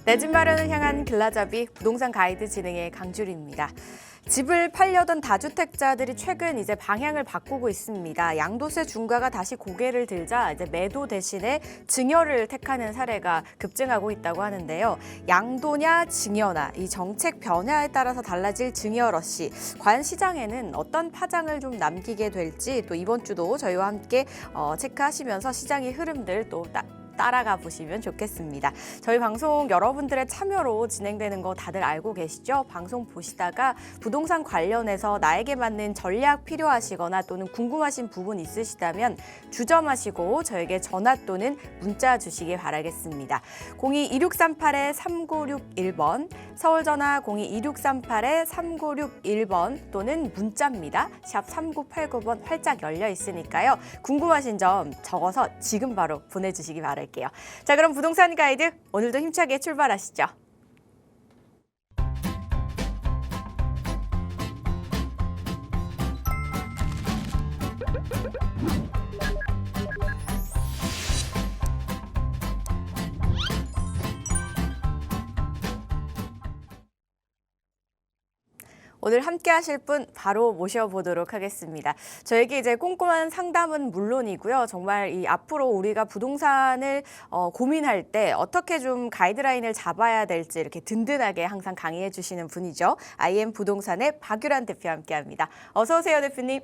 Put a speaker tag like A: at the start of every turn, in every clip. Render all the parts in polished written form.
A: 내 집 마련을 향한 길라잡이 부동산 가이드 진행의 강주리입니다. 집을 팔려던 다주택자들이 최근 이제 방향을 바꾸고 있습니다. 양도세 중과가 다시 고개를 들자 이제 매도 대신에 증여를 택하는 사례가 급증하고 있다고 하는데요. 양도냐 증여나 이 정책 변화에 따라서 달라질 증여 러시, 과연 시장에는 어떤 파장을 좀 남기게 될지 또 이번 주도 저희와 함께 체크하시면서 시장의 흐름들 또 따라가 보시면 좋겠습니다. 저희 방송 여러분들의 참여로 진행되는 거 다들 알고 계시죠? 방송 보시다가 부동산 관련해서 나에게 맞는 전략 필요하시거나 또는 궁금하신 부분 있으시다면 주점하시고 저에게 전화 또는 문자 주시기 바라겠습니다. 02-2638-3961번, 서울 전화 02-2638-3961번 또는 문자입니다. 샵 3989번 활짝 열려 있으니까요. 궁금하신 점 적어서 지금 바로 보내주시기 바랍니다. 자, 그럼 부동산 가이드 오늘도 힘차게 출발하시죠. 오늘 함께 하실 분 바로 모셔보도록 하겠습니다. 저에게 이제 꼼꼼한 상담은 물론이고요. 정말 이 앞으로 우리가 부동산을 고민할 때 어떻게 좀 가이드라인을 잡아야 될지 이렇게 든든하게 항상 강의해 주시는 분이죠. IM 부동산의 박유란 대표와 함께합니다. 어서 오세요, 대표님.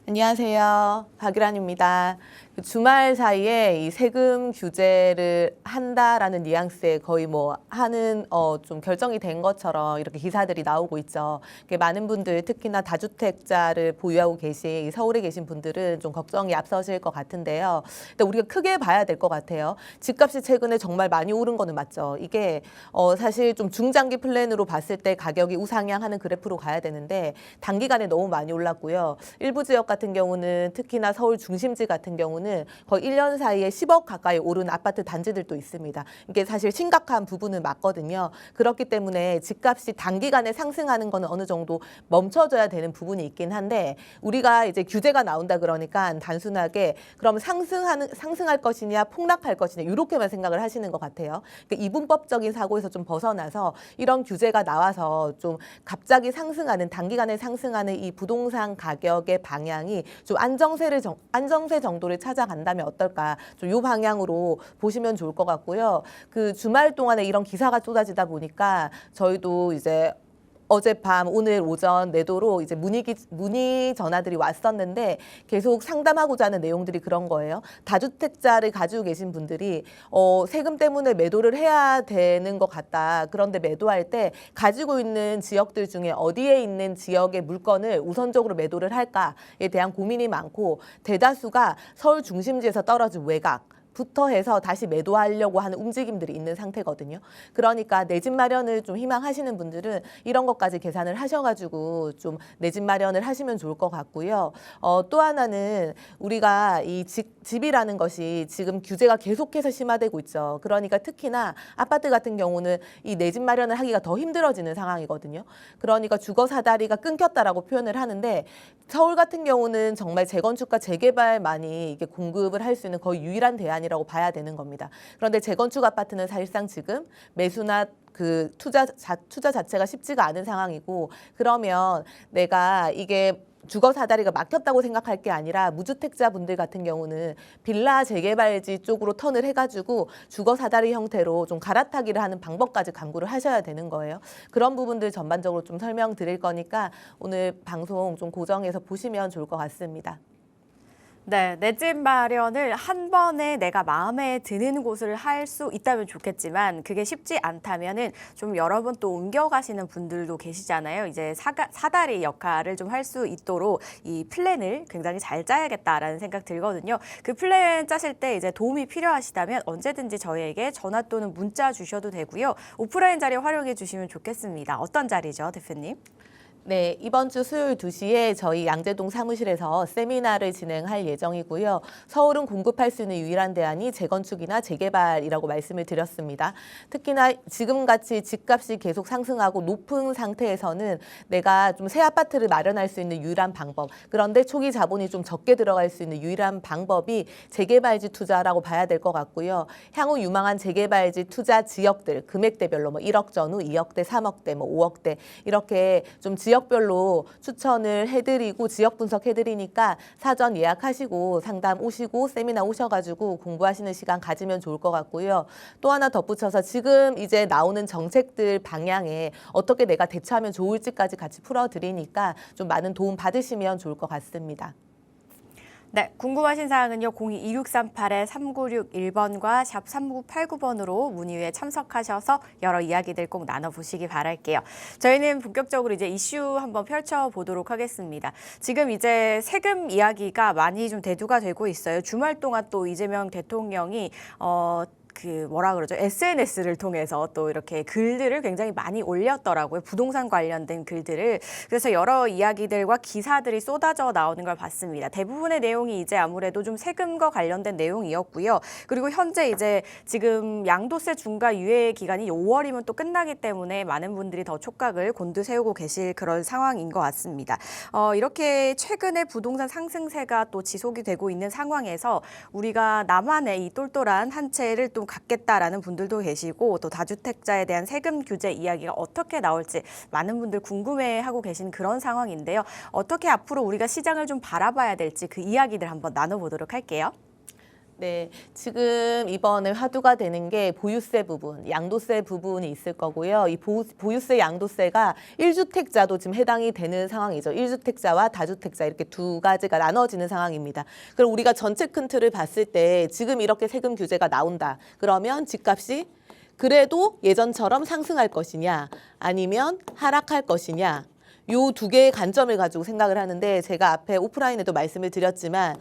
B: 안녕하세요. 박유란입니다. 주말 사이에 이 세금 규제를 한다라는 뉘앙스에 거의 뭐 하는 좀 결정이 된 것처럼 이렇게 기사들이 나오고 있죠. 많은 분들 특히나 다주택자를 보유하고 계신 서울에 계신 분들은 좀 걱정이 앞서실 것 같은데요. 근데 우리가 크게 봐야 될 것 같아요. 집값이 최근에 정말 많이 오른 거는 맞죠. 이게 사실 좀 중장기 플랜으로 봤을 때 가격이 우상향하는 그래프로 가야 되는데 단기간에 너무 많이 올랐고요. 일부 지역 같은 경우는 특히나 서울 중심지 같은 경우는 거의 1년 사이에 10억 가까이 오른 아파트 단지들도 있습니다. 이게 사실 심각한 부분은 맞거든요. 그렇기 때문에 집값이 단기간에 상승하는 거는 어느 정도 멈춰줘야 되는 부분이 있긴 한데 우리가 이제 규제가 나온다 그러니까 단순하게 그럼 상승할 것이냐 폭락할 것이냐 이렇게만 생각을 하시는 것 같아요. 그러니까 이분법적인 사고에서 좀 벗어나서 이런 규제가 나와서 좀 갑자기 상승하는 단기간에 상승하는 이 부동산 가격의 방향이 좀 안정세 정도를 찾아간다면 어떨까? 좀 이 방향으로 보시면 좋을 것 같고요. 그 주말 동안에 이런 기사가 쏟아지다 보니까 저희도 이제 어젯밤 오늘 오전 내도로 이제 문의 전화들이 왔었는데 계속 상담하고자 하는 내용들이 그런 거예요. 다주택자를 가지고 계신 분들이 세금 때문에 매도를 해야 되는 것 같다. 그런데 매도할 때 가지고 있는 지역들 중에 어디에 있는 지역의 물건을 우선적으로 매도를 할까에 대한 고민이 많고 대다수가 서울 중심지에서 떨어진 외곽 부터 해서 다시 매도하려고 하는 움직임들이 있는 상태거든요. 그러니까 내 집 마련을 좀 희망하시는 분들은 이런 것까지 계산을 하셔가지고 좀 내 집 마련을 하시면 좋을 것 같고요. 또 하나는 우리가 이 집이라는 것이 지금 규제가 계속해서 심화되고 있죠. 그러니까 특히나 아파트 같은 경우는 이 내 집 마련을 하기가 더 힘들어지는 상황이거든요. 그러니까 주거 사다리가 끊겼다라고 표현을 하는데 서울 같은 경우는 정말 재건축과 재개발만이 이게 공급을 할 수 있는 거의 유일한 대안이라고 봐야 되는 겁니다. 그런데 재건축 아파트는 사실상 지금 매수나 그 투자 자체가 쉽지가 않은 상황이고 그러면 내가 이게 주거 사다리가 막혔다고 생각할 게 아니라 무주택자분들 같은 경우는 빌라 재개발지 쪽으로 턴을 해가지고 주거 사다리 형태로 좀 갈아타기를 하는 방법까지 강구를 하셔야 되는 거예요. 그런 부분들 전반적으로 좀 설명드릴 거니까 오늘 방송 좀 고정해서 보시면 좋을 것 같습니다.
A: 네, 내 집 마련을 한 번에 내가 마음에 드는 곳을 할 수 있다면 좋겠지만 그게 쉽지 않다면은 좀 여러 번 또 옮겨가시는 분들도 계시잖아요. 이제 사다리 역할을 좀 할 수 있도록 이 플랜을 굉장히 잘 짜야겠다라는 생각 들거든요. 그 플랜 짜실 때 이제 도움이 필요하시다면 언제든지 저희에게 전화 또는 문자 주셔도 되고요. 오프라인 자리 활용해 주시면 좋겠습니다. 어떤 자리죠, 대표님?
B: 네, 이번 주 수요일 2시에 저희 양재동 사무실에서 세미나를 진행할 예정이고요. 서울은 공급할 수 있는 유일한 대안이 재건축이나 재개발이라고 말씀을 드렸습니다. 특히나 지금같이 집값이 계속 상승하고 높은 상태에서는 내가 좀 새 아파트를 마련할 수 있는 유일한 방법, 그런데 초기 자본이 좀 적게 들어갈 수 있는 유일한 방법이 재개발지 투자라고 봐야 될 것 같고요. 향후 유망한 재개발지 투자 지역들, 금액대별로 뭐 1억 전후, 2억대, 3억대, 뭐 5억대 이렇게 좀 지역별로 추천을 해드리고 지역 분석해드리니까 사전 예약하시고 상담 오시고 세미나 오셔가지고 공부하시는 시간 가지면 좋을 것 같고요. 또 하나 덧붙여서 지금 이제 나오는 정책들 방향에 어떻게 내가 대처하면 좋을지까지 같이 풀어드리니까 좀 많은 도움 받으시면 좋을 것 같습니다.
A: 네, 궁금하신 사항은요. 02-2638-3961번과 샵 3989번으로 문의에 참석하셔서 여러 이야기들 꼭 나눠보시기 바랄게요. 저희는 본격적으로 이제 이슈 한번 펼쳐보도록 하겠습니다. 지금 이제 세금 이야기가 많이 좀 대두가 되고 있어요. 주말 동안 또 이재명 대통령이 SNS를 통해서 또 이렇게 글들을 굉장히 많이 올렸더라고요. 부동산 관련된 글들을. 그래서 여러 이야기들과 기사들이 쏟아져 나오는 걸 봤습니다. 대부분의 내용이 이제 아무래도 좀 세금과 관련된 내용이었고요. 그리고 현재 이제 지금 양도세 중과 유예 기간이 5월이면 또 끝나기 때문에 많은 분들이 더 촉각을 곤두세우고 계실 그런 상황인 것 같습니다. 이렇게 최근에 부동산 상승세가 또 지속이 되고 있는 상황에서 우리가 나만의 이 똘똘한 한 채를 또 갖겠다라는 분들도 계시고 또 다주택자에 대한 세금 규제 이야기가 어떻게 나올지 많은 분들 궁금해하고 계신 그런 상황인데요. 어떻게 앞으로 우리가 시장을 좀 바라봐야 될지 그 이야기들 한번 나눠보도록 할게요.
B: 네, 지금 이번에 화두가 되는 게 보유세 부분, 양도세 부분이 있을 거고요. 이 보유세, 양도세가 1주택자도 지금 해당이 되는 상황이죠. 1주택자와 다주택자 이렇게 두 가지가 나눠지는 상황입니다. 그럼 우리가 전체 큰 틀을 봤을 때 지금 이렇게 세금 규제가 나온다. 그러면 집값이 그래도 예전처럼 상승할 것이냐 아니면 하락할 것이냐 요 두 개의 관점을 가지고 생각을 하는데 제가 앞에 오프라인에도 말씀을 드렸지만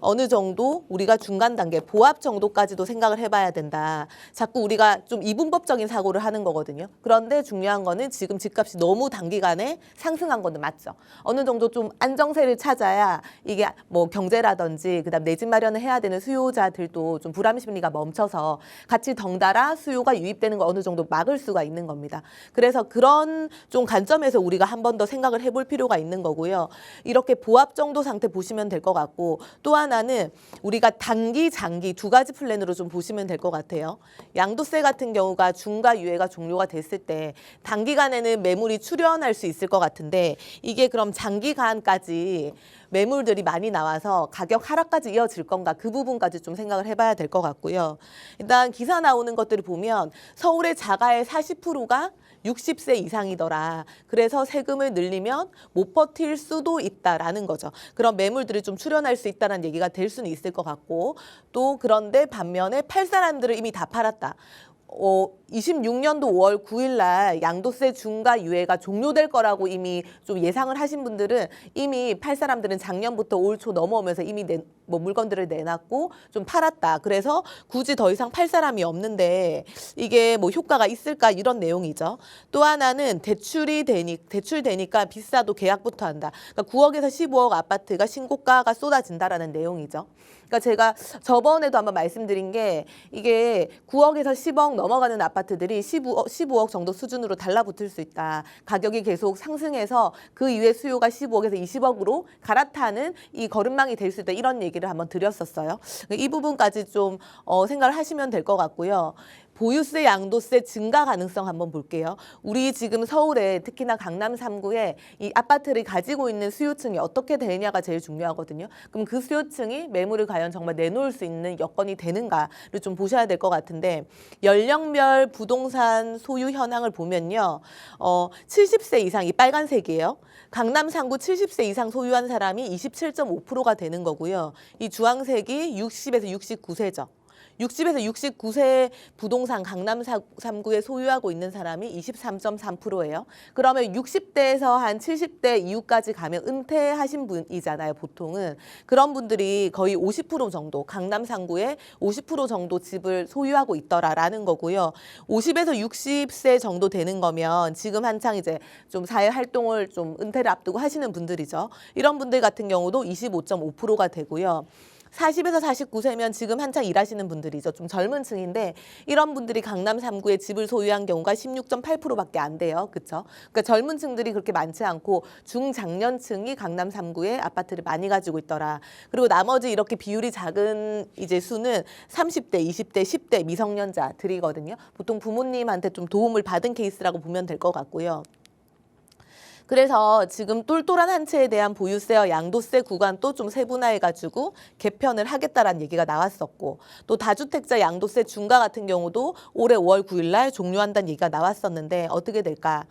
B: 어느 정도 우리가 중간 단계 보합 정도까지도 생각을 해봐야 된다. 자꾸 우리가 좀 이분법적인 사고를 하는 거거든요. 그런데 중요한 거는 지금 집값이 너무 단기간에 상승한 거는 맞죠. 어느 정도 좀 안정세를 찾아야 이게 뭐 경제라든지 그다음 내 집 마련을 해야 되는 수요자들도 좀 불안 심리가 멈춰서 같이 덩달아 수요가 유입되는 거 어느 정도 막을 수가 있는 겁니다. 그래서 그런 좀 관점에서 우리가 한 번 더 생각을 해볼 필요가 있는 거고요. 이렇게 보합 정도 상태 보시면 될 것 같고 또 하나는 우리가 단기, 장기 두 가지 플랜으로 좀 보시면 될 것 같아요. 양도세 같은 경우가 중과 유예가 종료가 됐을 때 단기간에는 매물이 출현할 수 있을 것 같은데 이게 그럼 장기간까지 매물들이 많이 나와서 가격 하락까지 이어질 건가 그 부분까지 좀 생각을 해봐야 될 것 같고요. 일단 기사 나오는 것들을 보면 서울의 자가의 40%가 60세 이상이더라. 그래서 세금을 늘리면 못 버틸 수도 있다라는 거죠. 그런 매물들이 좀 출현할 수 있다는 얘기가 될 수는 있을 것 같고 또 그런데 반면에 팔 사람들을 이미 다 팔았다. 26년도 5월 9일 날 양도세 중과 유예가 종료될 거라고 이미 좀 예상을 하신 분들은 이미 팔 사람들은 작년부터 올 초 넘어오면서 이미 물건들을 내놨고 좀 팔았다. 그래서 굳이 더 이상 팔 사람이 없는데 이게 뭐 효과가 있을까 이런 내용이죠. 또 하나는 대출되니까 비싸도 계약부터 한다. 그러니까 9억에서 15억 아파트가 신고가가 쏟아진다라는 내용이죠. 그러니까 제가 저번에도 한번 말씀드린 게 이게 9억에서 10억 넘어가는 아파트들이 15억 정도 수준으로 달라붙을 수 있다. 가격이 계속 상승해서 그 이후에 수요가 15억에서 20억으로 갈아타는 이 걸음망이 될 수 있다. 이런 얘기를 한번 드렸었어요. 이 부분까지 좀 생각을 하시면 될 것 같고요. 보유세, 양도세 증가 가능성 한번 볼게요. 우리 지금 서울에 특히나 강남 3구에 이 아파트를 가지고 있는 수요층이 어떻게 되느냐가 제일 중요하거든요. 그럼 그 수요층이 매물을 과연 정말 내놓을 수 있는 여건이 되는가를 좀 보셔야 될 것 같은데 연령별 부동산 소유 현황을 보면요. 70세 이상, 이 빨간색이에요. 강남 3구 70세 이상 소유한 사람이 27.5%가 되는 거고요. 이 주황색이 60에서 69세죠. 60에서 69세 부동산 강남 3구에 소유하고 있는 사람이 23.3%예요. 그러면 60대에서 한 70대 이후까지 가면 은퇴하신 분이잖아요, 보통은. 그런 분들이 거의 50% 정도, 강남 3구에 50% 정도 집을 소유하고 있더라라는 거고요. 50에서 60세 정도 되는 거면 지금 한창 이제 좀 사회 활동을 좀 은퇴를 앞두고 하시는 분들이죠. 이런 분들 같은 경우도 25.5%가 되고요. 40에서 49세면 지금 한창 일하시는 분들이죠. 좀 젊은 층인데 이런 분들이 강남 3구에 집을 소유한 경우가 16.8%밖에 안 돼요. 그렇죠? 그러니까 젊은 층들이 그렇게 많지 않고 중장년층이 강남 3구에 아파트를 많이 가지고 있더라. 그리고 나머지 이렇게 비율이 작은 이제 수는 30대, 20대, 10대 미성년자들이거든요. 보통 부모님한테 좀 도움을 받은 케이스라고 보면 될 것 같고요. 그래서 지금 똘똘한 한 채에 대한 보유세와 양도세 구간도 좀 세분화해가지고 개편을 하겠다라는 얘기가 나왔었고, 또 다주택자 양도세 중과 같은 경우도 올해 5월 9일 날 종료한다는 얘기가 나왔었는데 어떻게 될까?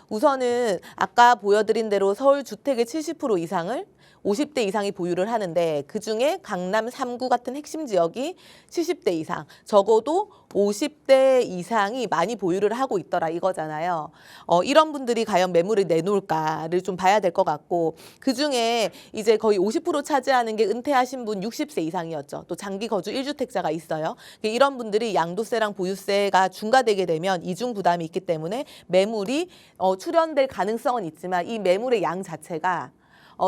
B: 우선은 아까 보여드린 대로 서울 주택의 70% 이상을 50대 이상이 보유를 하는데 그중에 강남 3구 같은 핵심 지역이 70대 이상, 적어도 50대 이상이 많이 보유를 하고 있더라 이거잖아요. 이런 분들이 과연 매물을 내놓을까를 좀 봐야 될 것 같고, 그중에 이제 거의 50% 차지하는 게 은퇴하신 분 60세 이상이었죠. 또 장기 거주 1주택자가 있어요. 이런 분들이 양도세랑 보유세가 중과되게 되면 이중 부담이 있기 때문에 매물이 출현될 가능성은 있지만 이 매물의 양 자체가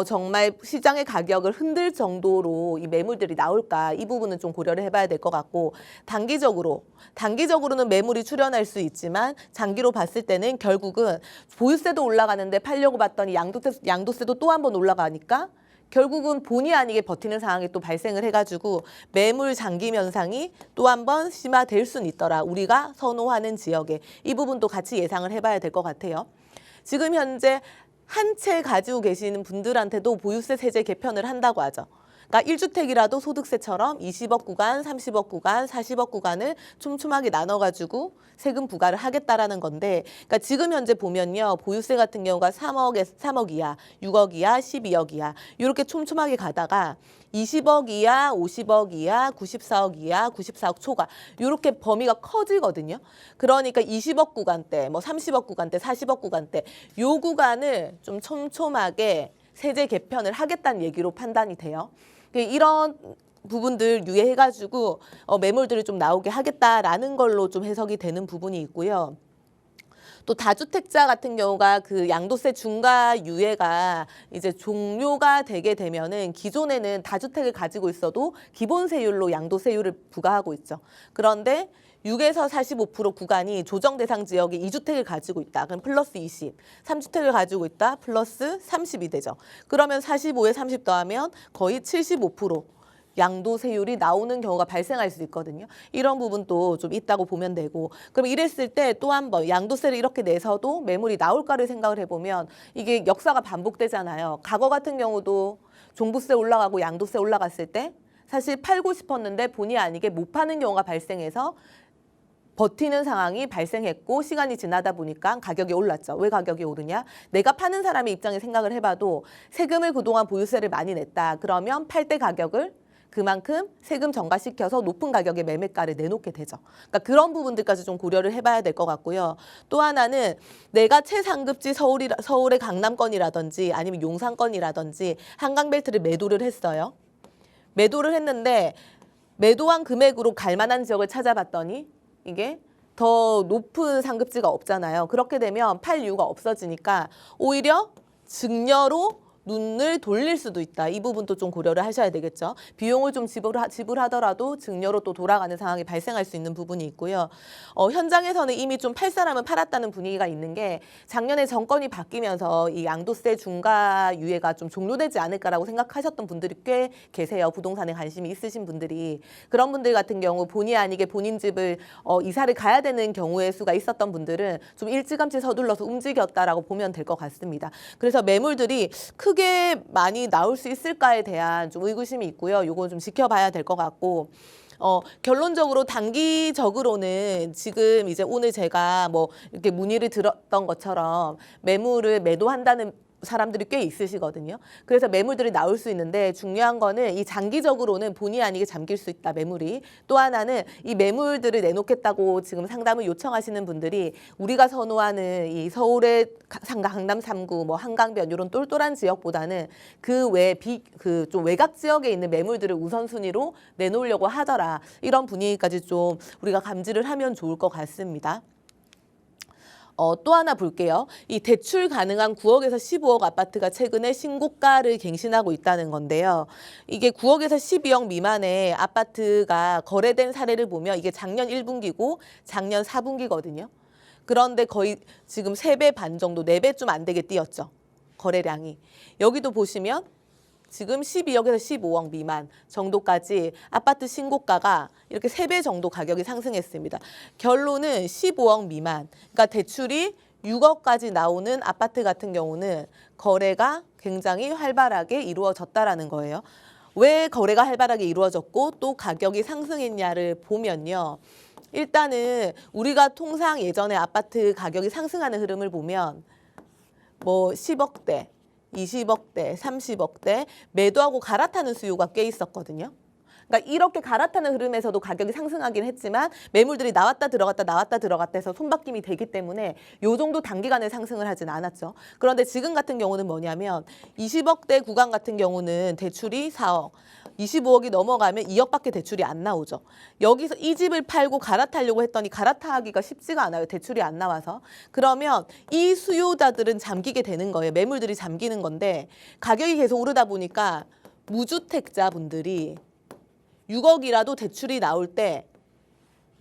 B: 정말 시장의 가격을 흔들 정도로 이 매물들이 나올까, 이 부분은 좀 고려를 해봐야 될 것 같고, 단기적으로는 매물이 출현할 수 있지만 장기로 봤을 때는 결국은 보유세도 올라가는데 팔려고 봤더니 양도세도 또 한 번 올라가니까 결국은 본의 아니게 버티는 상황이 또 발생을 해가지고 매물 장기 면상이 또 한 번 심화될 수는 있더라. 우리가 선호하는 지역에 이 부분도 같이 예상을 해봐야 될 것 같아요. 지금 현재 한 채 가지고 계시는 분들한테도 보유세 세제 개편을 한다고 하죠. 그러니까 1주택이라도 소득세처럼 20억 구간, 30억 구간, 40억 구간을 촘촘하게 나눠가지고 세금 부과를 하겠다라는 건데, 그러니까 지금 현재 보면요, 보유세 같은 경우가 3억 이하, 6억 이하, 12억 이하 이렇게 촘촘하게 가다가 20억 이하, 50억 이하, 94억 이하, 94억 초과 이렇게 범위가 커지거든요. 그러니까 20억 구간대, 뭐 30억 구간대, 40억 구간대 요 구간을 좀 촘촘하게 세제 개편을 하겠다는 얘기로 판단이 돼요. 이런 부분들 유의해가지고 매물들을 좀 나오게 하겠다라는 걸로 좀 해석이 되는 부분이 있고요. 또 다주택자 같은 경우가 그 양도세 중과 유예가 이제 종료가 되게 되면은 기존에는 다주택을 가지고 있어도 기본세율로 양도세율을 부과하고 있죠. 그런데 6에서 45% 구간이 조정 대상 지역에 2주택을 가지고 있다. 그럼 플러스 20, 3주택을 가지고 있다. 플러스 30이 되죠. 그러면 45에 30 더하면 거의 75% 양도세율이 나오는 경우가 발생할 수 있거든요. 이런 부분도 좀 있다고 보면 되고, 그럼 이랬을 때 또 한 번 양도세를 이렇게 내서도 매물이 나올까를 생각을 해보면 이게 역사가 반복되잖아요. 과거 같은 경우도 종부세 올라가고 양도세 올라갔을 때 사실 팔고 싶었는데 본의 아니게 못 파는 경우가 발생해서 버티는 상황이 발생했고, 시간이 지나다 보니까 가격이 올랐죠. 왜 가격이 오르냐? 내가 파는 사람의 입장에 생각을 해봐도 세금을 그동안 보유세를 많이 냈다. 그러면 팔 때 가격을 그만큼 세금 전가시켜서 높은 가격의 매매가를 내놓게 되죠. 그러니까 그런 부분들까지 좀 고려를 해봐야 될 것 같고요. 또 하나는 내가 최상급지 서울의 강남권이라든지 아니면 용산권이라든지 한강벨트를 매도를 했어요. 매도를 했는데 매도한 금액으로 갈 만한 지역을 찾아봤더니 이게 더 높은 상급지가 없잖아요. 그렇게 되면 팔 이유가 없어지니까 오히려 증여로 눈을 돌릴 수도 있다. 이 부분도 좀 고려를 하셔야 되겠죠. 비용을 좀 지불하더라도 증여로 또 돌아가는 상황이 발생할 수 있는 부분이 있고요. 현장에서는 이미 좀 팔 사람은 팔았다는 분위기가 있는 게, 작년에 정권이 바뀌면서 이 양도세 중과 유예가 좀 종료되지 않을까라고 생각하셨던 분들이 꽤 계세요. 부동산에 관심이 있으신 분들이. 그런 분들 같은 경우 본의 아니게 본인 집을 이사를 가야 되는 경우의 수가 있었던 분들은 좀 일찌감치 서둘러서 움직였다라고 보면 될 것 같습니다. 그래서 매물들이 크게 많이 나올 수 있을까에 대한 좀 의구심이 있고요. 요건 좀 지켜봐야 될 것 같고, 결론적으로 단기적으로는 지금 이제 오늘 제가 뭐 이렇게 문의를 들었던 것처럼 매물을 매도한다는 사람들이 꽤 있으시거든요. 그래서 매물들이 나올 수 있는데 중요한 거는 이 장기적으로는 본의 아니게 잠길 수 있다, 매물이. 또 하나는 이 매물들을 내놓겠다고 지금 상담을 요청하시는 분들이 우리가 선호하는 이 서울의 강남 3구, 뭐 한강변 이런 똘똘한 지역보다는 그 외 좀 외곽 지역에 있는 매물들을 우선순위로 내놓으려고 하더라. 이런 분위기까지 좀 우리가 감지를 하면 좋을 것 같습니다. 또 하나 볼게요. 이 대출 가능한 9억에서 15억 아파트가 최근에 신고가를 갱신하고 있다는 건데요. 이게 9억에서 12억 미만의 아파트가 거래된 사례를 보면 이게 작년 1분기고 작년 4분기거든요. 그런데 거의 지금 3배 반 정도, 4배 좀 안 되게 뛰었죠. 거래량이. 여기도 보시면 지금 12억에서 15억 미만 정도까지 아파트 신고가가 이렇게 3배 정도 가격이 상승했습니다. 결론은 15억 미만, 그러니까 대출이 6억까지 나오는 아파트 같은 경우는 거래가 굉장히 활발하게 이루어졌다라는 거예요. 왜 거래가 활발하게 이루어졌고 또 가격이 상승했냐를 보면요. 일단은 우리가 통상 예전에 아파트 가격이 상승하는 흐름을 보면 뭐 10억대, 20억대, 30억대 매도하고 갈아타는 수요가 꽤 있었거든요. 그러니까 이렇게 갈아타는 흐름에서도 가격이 상승하긴 했지만 매물들이 나왔다 들어갔다 나왔다 들어갔다 해서 손바뀜이 되기 때문에 요 정도 단기간에 상승을 하진 않았죠. 그런데 지금 같은 경우는 뭐냐면 20억대 구간 같은 경우는 대출이 4억, 25억이 넘어가면 2억밖에 대출이 안 나오죠. 여기서 이 집을 팔고 갈아타려고 했더니 갈아타기가 쉽지가 않아요. 대출이 안 나와서. 그러면 이 수요자들은 잠기게 되는 거예요. 매물들이 잠기는 건데 가격이 계속 오르다 보니까 무주택자분들이 6억이라도 대출이 나올 때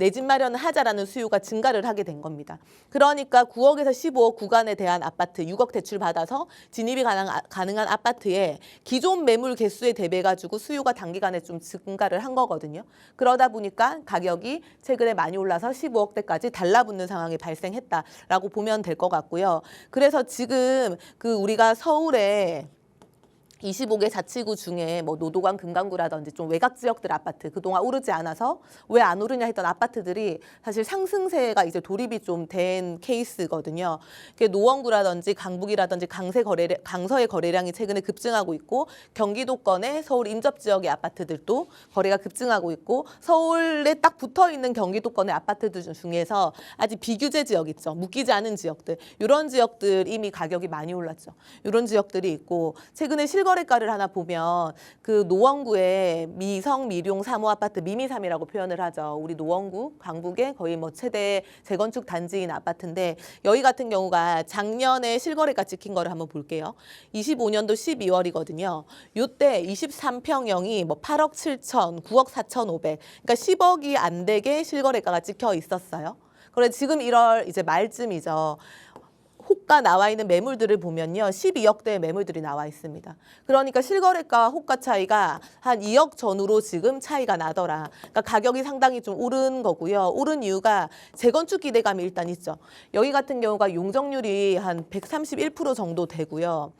B: 내 집 마련을 하자라는 수요가 증가를 하게 된 겁니다. 그러니까 9억에서 15억 구간에 대한 아파트 6억 대출 받아서 진입이 가능한 아파트에 기존 매물 개수에 대비해가지고 수요가 단기간에 좀 증가를 한 거거든요. 그러다 보니까 가격이 최근에 많이 올라서 15억대까지 달라붙는 상황이 발생했다라고 보면 될 것 같고요. 그래서 지금 우리가 서울에 25개 자치구 중에 뭐 노도관, 금강구라든지 좀 외곽 지역들 아파트 그동안 오르지 않아서 왜 안 오르냐 했던 아파트들이 사실 상승세가 이제 돌입이 좀 된 케이스거든요. 노원구라든지 강북이라든지 강서의 거래량이 최근에 급증하고 있고 경기도권의 서울 인접 지역의 아파트들도 거래가 급증하고 있고 서울에 딱 붙어 있는 경기도권의 아파트들 중에서 아직 비규제 지역 있죠. 묶이지 않은 지역들. 이런 지역들 이미 가격이 많이 올랐죠. 이런 지역들이 있고 최근에 실거래가를 하나 보면 그 노원구의 미성 미룡 3호 아파트 미미3이라고 표현을 하죠. 우리 노원구 강북의 거의 뭐 최대 재건축 단지인 아파트인데 여기 같은 경우가 작년에 실거래가 찍힌 거를 한번 볼게요. 25년도 12월이거든요. 요때 23평형이 뭐 8억 7천, 9억 4,500. 그러니까 10억이 안 되게 실거래가가 찍혀 있었어요. 그래 지금 1월 이제 말쯤이죠. 호가 나와 있는 매물들을 보면요. 12억대의 매물들이 나와 있습니다. 그러니까 실거래가와 호가 차이가 한 2억 전후로 지금 차이가 나더라. 그러니까 가격이 상당히 좀 오른 거고요. 오른 이유가 재건축 기대감이 일단 있죠. 여기 같은 경우가 용적률이 한 131% 정도 되고요.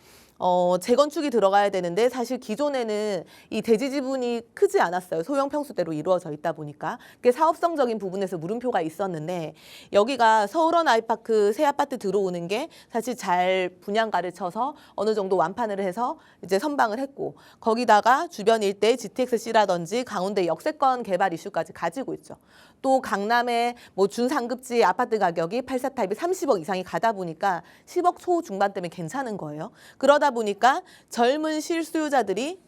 B: 재건축이 들어가야 되는데 사실 기존에는 이 대지 지분이 크지 않았어요. 소형 평수대로 이루어져 있다 보니까. 그게 사업성적인 부분에서 물음표가 있었는데 여기가 서울원 아이파크 새 아파트 들어오는 게 사실 잘 분양가를 쳐서 어느 정도 완판을 해서 이제 선방을 했고 거기다가 주변 일대 GTX-C라든지 강원대 역세권 개발 이슈까지 가지고 있죠. 또 강남의 뭐 준상급지 아파트 가격이 84타입이 30억 이상이 가다 보니까 10억 초중반대면 괜찮은 거예요. 그러다 보니까 젊은 실수요자들이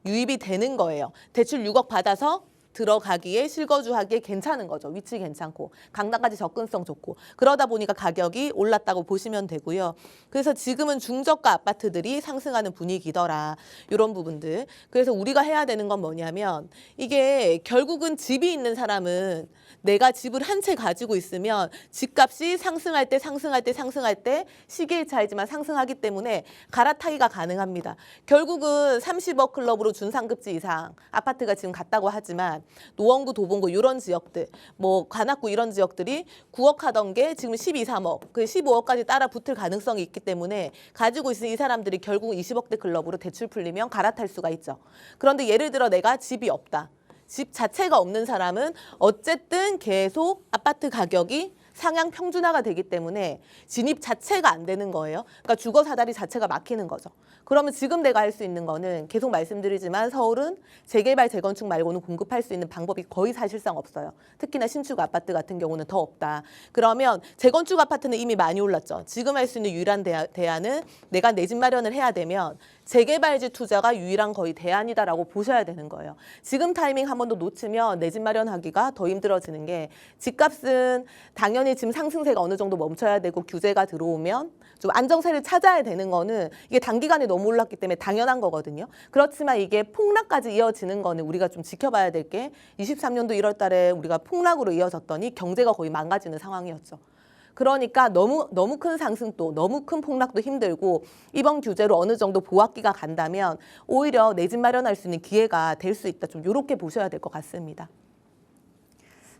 B: 유입이 되는 거예요. 대출 6억 받아서 들어가기에 실거주하기에 괜찮은 거죠. 위치 괜찮고 강남까지 접근성 좋고 그러다 보니까 가격이 올랐다고 보시면 되고요. 그래서 지금은 중저가 아파트들이 상승하는 분위기더라. 이런 부분들. 그래서 우리가 해야 되는 건 뭐냐면 이게 결국은 집이 있는 사람은 내가 집을 한 채 가지고 있으면 집값이 상승할 때 시기의 차이지만 상승하기 때문에 갈아타기가 가능합니다. 결국은 30억 클럽으로 준상급지 이상 아파트가 지금 갔다고 하지만 노원구, 도봉구 이런 지역들, 뭐 관악구 이런 지역들이 9억 하던 게 지금 12, 3억, 그 15억까지 따라 붙을 가능성이 있기 때문에 가지고 있는 이 사람들이 결국 20억대 클럽으로 대출 풀리면 갈아탈 수가 있죠. 그런데 예를 들어 내가 집이 없다. 집 자체가 없는 사람은 어쨌든 계속 아파트 가격이 상향 평준화가 되기 때문에 진입 자체가 안 되는 거예요. 그러니까 주거 사다리 자체가 막히는 거죠. 그러면 지금 내가 할 수 있는 거는 계속 말씀드리지만 서울은 재개발, 재건축 말고는 공급할 수 있는 방법이 거의 사실상 없어요. 특히나 신축 아파트 같은 경우는 더 없다. 그러면 재건축 아파트는 이미 많이 올랐죠. 지금 할 수 있는 유일한 대안은 내가 내 집 마련을 해야 되면 재개발지 투자가 유일한 거의 대안이다라고 보셔야 되는 거예요. 지금 타이밍 한 번 더 놓치면 내 집 마련하기가 더 힘들어지는 게 집값은 당연히 지금 상승세가 어느 정도 멈춰야 되고 규제가 들어오면 좀 안정세를 찾아야 되는 거는 이게 단기간에 너무 올랐기 때문에 당연한 거거든요. 그렇지만 이게 폭락까지 이어지는 거는 우리가 좀 지켜봐야 될 게 23년도 1월 달에 우리가 폭락으로 이어졌더니 경제가 거의 망가지는 상황이었죠. 그러니까 너무 큰 상승도 너무 큰 폭락도 힘들고 이번 규제로 어느 정도 보합기가 간다면 오히려 내 집 마련할 수 있는 기회가 될 수 있다. 좀 이렇게 보셔야 될 것 같습니다.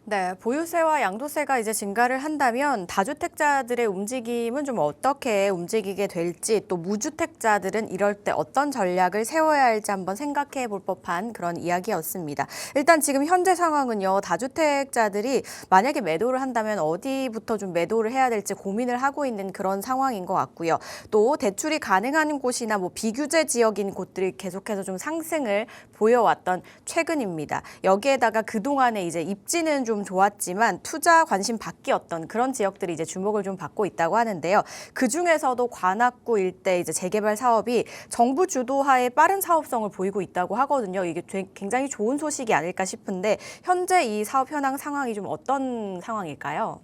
A: 네, 보유세와 양도세가 이제 증가를 한다면 다주택자들의 움직임은 좀 어떻게 움직이게 될지, 또 무주택자들은 이럴 때 어떤 전략을 세워야 할지 한번 생각해 볼 법한 그런 이야기였습니다. 일단 지금 현재 상황은요, 다주택자들이 만약에 매도를 한다면 어디부터 좀 매도를 해야 될지 고민을 하고 있는 그런 상황인 것 같고요. 또 대출이 가능한 곳이나 뭐 비규제 지역인 곳들이 계속해서 좀 상승을 보여왔던 최근입니다. 여기에다가 그동안에 이제 입지는 좀 좋았지만 투자 관심 바뀌었던 그런 지역들이 이제 주목을 좀 받고 있다고 하는데요. 그 중에서도 관악구 일대 이제 재개발 사업이 정부 주도하에 빠른 사업성을 보이고 있다고 하거든요. 이게 굉장히 좋은 소식이 아닐까 싶은데 현재 이 사업 현황 상황이 좀 어떤 상황일까요?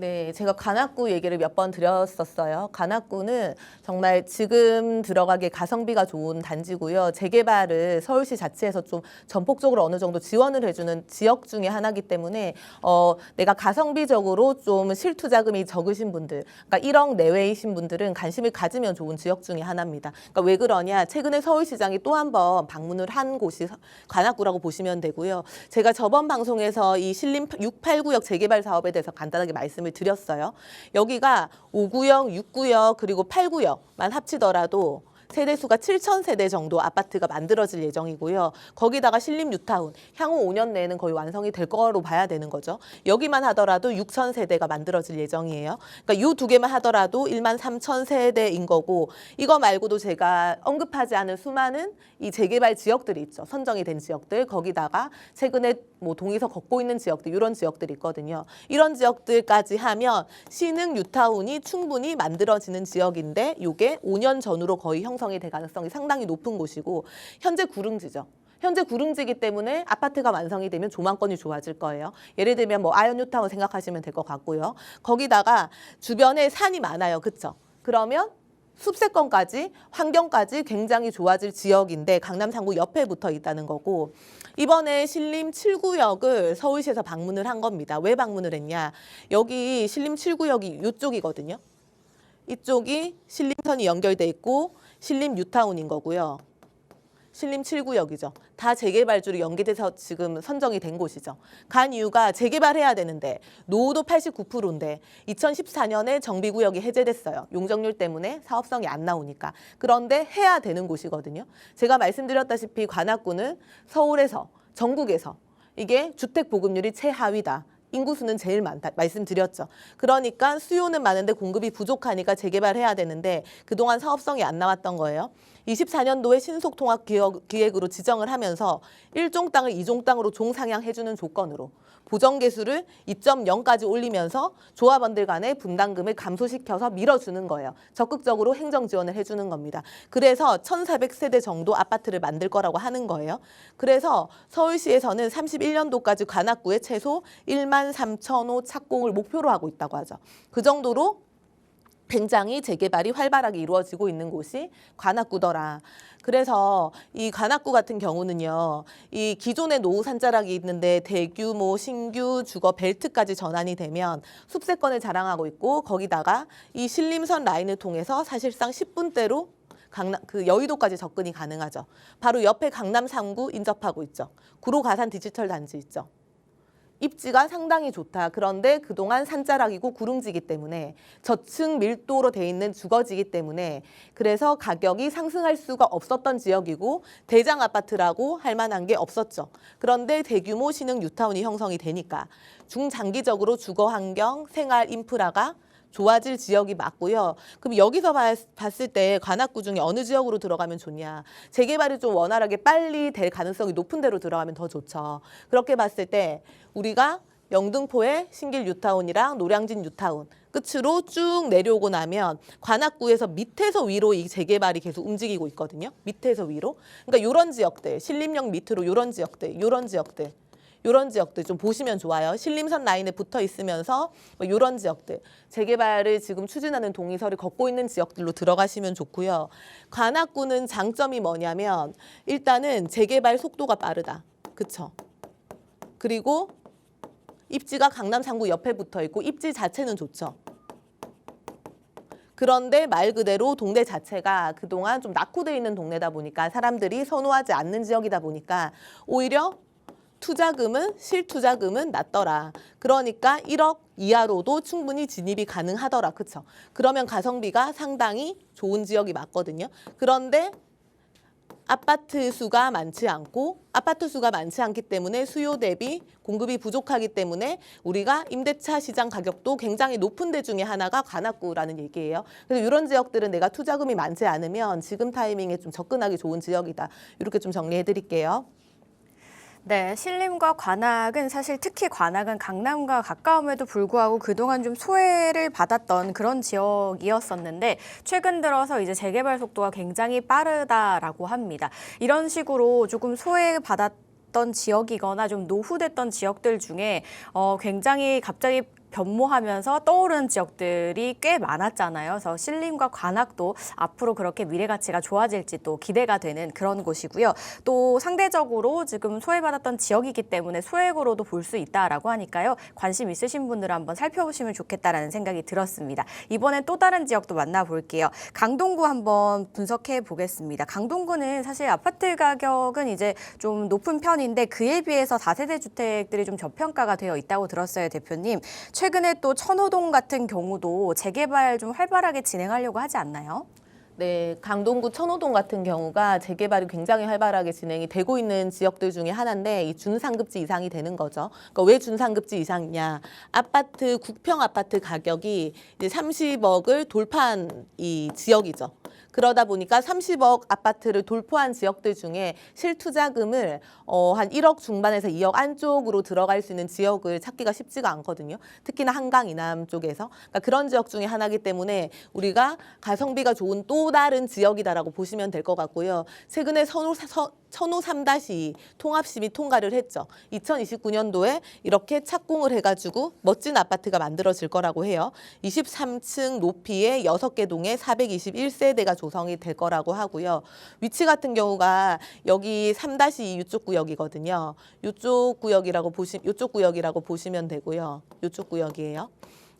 B: 네, 제가 관악구 얘기를 몇 번 드렸었어요. 관악구는 정말 지금 들어가기에 가성비가 좋은 단지고요. 재개발을 서울시 자체에서 좀 전폭적으로 어느 정도 지원을 해주는 지역 중에 하나이기 때문에 내가 가성비적으로 좀 실투자금이 적으신 분들, 그러니까 1억 내외이신 분들은 관심을 가지면 좋은 지역 중에 하나입니다. 그러니까 왜 그러냐? 최근에 서울시장이 또 한 번 방문을 한 곳이 관악구라고 보시면 되고요. 제가 저번 방송에서 이 신림 6, 8구역 재개발 사업에 대해서 간단하게 말씀을 드렸어요. 여기가 5구역, 6구역 그리고 8구역만 합치더라도 세대수가 7,000세대 정도 아파트가 만들어질 예정이고요. 거기다가 신림 뉴타운, 향후 5년 내에는 거의 완성이 될 거로 봐야 되는 거죠. 여기만 하더라도 6,000세대가 만들어질 예정이에요. 그러니까 이 두 개만 하더라도 13,000세대인 거고 이거 말고도 제가 언급하지 않은 수많은 이 재개발 지역들이 있죠. 선정이 된 지역들, 거기다가 최근에 뭐 동에서 걷고 있는 지역들, 이런 지역들이 있거든요. 이런 지역들까지 하면 신흥 뉴타운이 충분히 만들어지는 지역인데 이게 5년 전으로 거의 형성이 될 가능성이 상당히 높은 곳이고 현재 구릉지죠. 현재 구릉지기 때문에 아파트가 완성이 되면 조망권이 좋아질 거예요. 예를 들면 뭐 아현 뉴타운 생각하시면 될 것 같고요. 거기다가 주변에 산이 많아요. 그렇죠? 그러면 숲세권까지 환경까지 굉장히 좋아질 지역인데 강남 3구 옆에 붙어 있다는 거고 이번에 신림 7구역을 서울시에서 방문을 한 겁니다. 왜 방문을 했냐? 여기 신림 7구역이 이쪽이거든요. 이쪽이 신림선이 연결돼 있고 신림 뉴타운인 거고요. 신림 7구역이죠. 다 재개발주로 연계돼서 지금 선정이 된 곳이죠. 간 이유가 재개발해야 되는데 노후도 89%인데 2014년에 정비구역이 해제됐어요. 용적률 때문에 사업성이 안 나오니까. 그런데 해야 되는 곳이거든요. 제가 말씀드렸다시피 관악구는 서울에서 전국에서 이게 주택 보급률이 최하위다. 인구수는 제일 많다 말씀드렸죠. 그러니까 수요는 많은데 공급이 부족하니까 재개발해야 되는데 그동안 사업성이 안 나왔던 거예요. 24년도에 신속통합기획으로 지정을 하면서 1종 땅을 2종 땅으로 종상향해주는 조건으로 보정계수를 2.0까지 올리면서 조합원들 간의 분담금을 감소시켜서 밀어주는 거예요. 적극적으로 행정지원을 해주는 겁니다. 그래서 1,400세대 정도 아파트를 만들 거라고 하는 거예요. 그래서 서울시에서는 31년도까지 관악구에 최소 13,000호 착공을 목표로 하고 있다고 하죠. 그 정도로 굉장히 재개발이 활발하게 이루어지고 있는 곳이 관악구더라. 그래서 이 관악구 같은 경우는요, 이 기존의 노후 산자락이 있는데 대규모 신규 주거 벨트까지 전환이 되면 숲세권을 자랑하고 있고 거기다가 이 신림선 라인을 통해서 사실상 10분대로 여의도까지 접근이 가능하죠. 바로 옆에 강남 3구 인접하고 있죠. 구로 가산 디지털 단지 있죠. 입지가 상당히 좋다. 그런데 그동안 산자락이고 구릉지기 때문에 저층 밀도로 돼 있는 주거지기 때문에 그래서 가격이 상승할 수가 없었던 지역이고 대장 아파트라고 할 만한 게 없었죠. 그런데 대규모 신흥 뉴타운이 형성이 되니까 중장기적으로 주거 환경, 생활 인프라가 좋아질 지역이 맞고요. 그럼 여기서 봤을 때 관악구 중에 어느 지역으로 들어가면 좋냐. 재개발이 좀 원활하게 빨리 될 가능성이 높은 데로 들어가면 더 좋죠. 그렇게 봤을 때 우리가 영등포의 신길 뉴타운이랑 노량진 뉴타운 끝으로 쭉 내려오고 나면 관악구에서 밑에서 위로 이 재개발이 계속 움직이고 있거든요. 밑에서 위로. 그러니까 이런 지역들, 신림역 밑으로 이런 지역들, 이런 지역들 좀 보시면 좋아요. 신림선 라인에 붙어 있으면서 이런 지역들 재개발을 지금 추진하는 동의서를 걷고 있는 지역들로 들어가시면 좋고요. 관악구는 장점이 뭐냐면 일단은 재개발 속도가 빠르다. 그쵸? 그리고 입지가 강남 3구 옆에 붙어 있고 입지 자체는 좋죠. 그런데 말 그대로 동네 자체가 그동안 좀 낙후돼 있는 동네다 보니까 사람들이 선호하지 않는 지역이다 보니까 오히려 투자금은 실투자금은 낮더라. 그러니까 1억 이하로도 충분히 진입이 가능하더라. 그렇죠? 그러면 가성비가 상당히 좋은 지역이 맞거든요. 그런데 아파트 수가 많지 않기 때문에 수요 대비 공급이 부족하기 때문에 우리가 임대차 시장 가격도 굉장히 높은 데 중에 하나가 관악구라는 얘기예요. 그래서 이런 지역들은 내가 투자금이 많지 않으면 지금 타이밍에 좀 접근하기 좋은 지역이다. 이렇게 좀 정리해 드릴게요.
A: 네, 신림과 관악은 사실 특히 관악은 강남과 가까움에도 불구하고 그동안 좀 소외를 받았던 그런 지역이었었는데 최근 들어서 이제 재개발 속도가 굉장히 빠르다라고 합니다. 이런 식으로 조금 소외받았던 지역이거나 좀 노후됐던 지역들 중에 굉장히 갑자기 변모하면서 떠오르는 지역들이 꽤 많았잖아요. 그래서 신림과 관악도 앞으로 그렇게 미래 가치가 좋아질지 또 기대가 되는 그런 곳이고요. 또 상대적으로 지금 소외받았던 지역이기 때문에 소액으로도 볼 수 있다라고 하니까요. 관심 있으신 분들은 한번 살펴보시면 좋겠다라는 생각이 들었습니다. 이번엔 또 다른 지역도 만나볼게요. 강동구 한번 분석해 보겠습니다. 강동구는 사실 아파트 가격은 이제 좀 높은 편인데 그에 비해서 다세대 주택들이 좀 저평가가 되어 있다고 들었어요, 대표님. 최근에 또 천호동 같은 경우도 재개발 좀 활발하게 진행하려고 하지 않나요?
B: 네, 강동구 천호동 같은 경우가 재개발이 굉장히 활발하게 진행이 되고 있는 지역들 중에 하나인데 이 준상급지 이상이 되는 거죠. 그러니까 왜 준상급지 이상이냐? 아파트 국평 아파트 가격이 이제 30억을 돌파한 이 지역이죠. 그러다 보니까 30억 아파트를 돌파한 지역들 중에 실투자금을 한 1억 중반에서 2억 안쪽으로 들어갈 수 있는 지역을 찾기가 쉽지가 않거든요. 특히나 한강 이남 쪽에서. 그러니까 그런 지역 중에 하나이기 때문에 우리가 가성비가 좋은 또 다른 지역이다라고 보시면 될 것 같고요. 최근에 천호 3-2 통합심의 통과를 했죠. 2029년도에 이렇게 착공을 해가지고 멋진 아파트가 만들어질 거라고 해요. 23층 높이의 6개 동에 421세대가 조성이 될 거라고 하고요. 위치 같은 경우가 여기 3-2 이쪽 구역이거든요. 이쪽 구역이라고 보시면 되고요. 이쪽 구역이에요.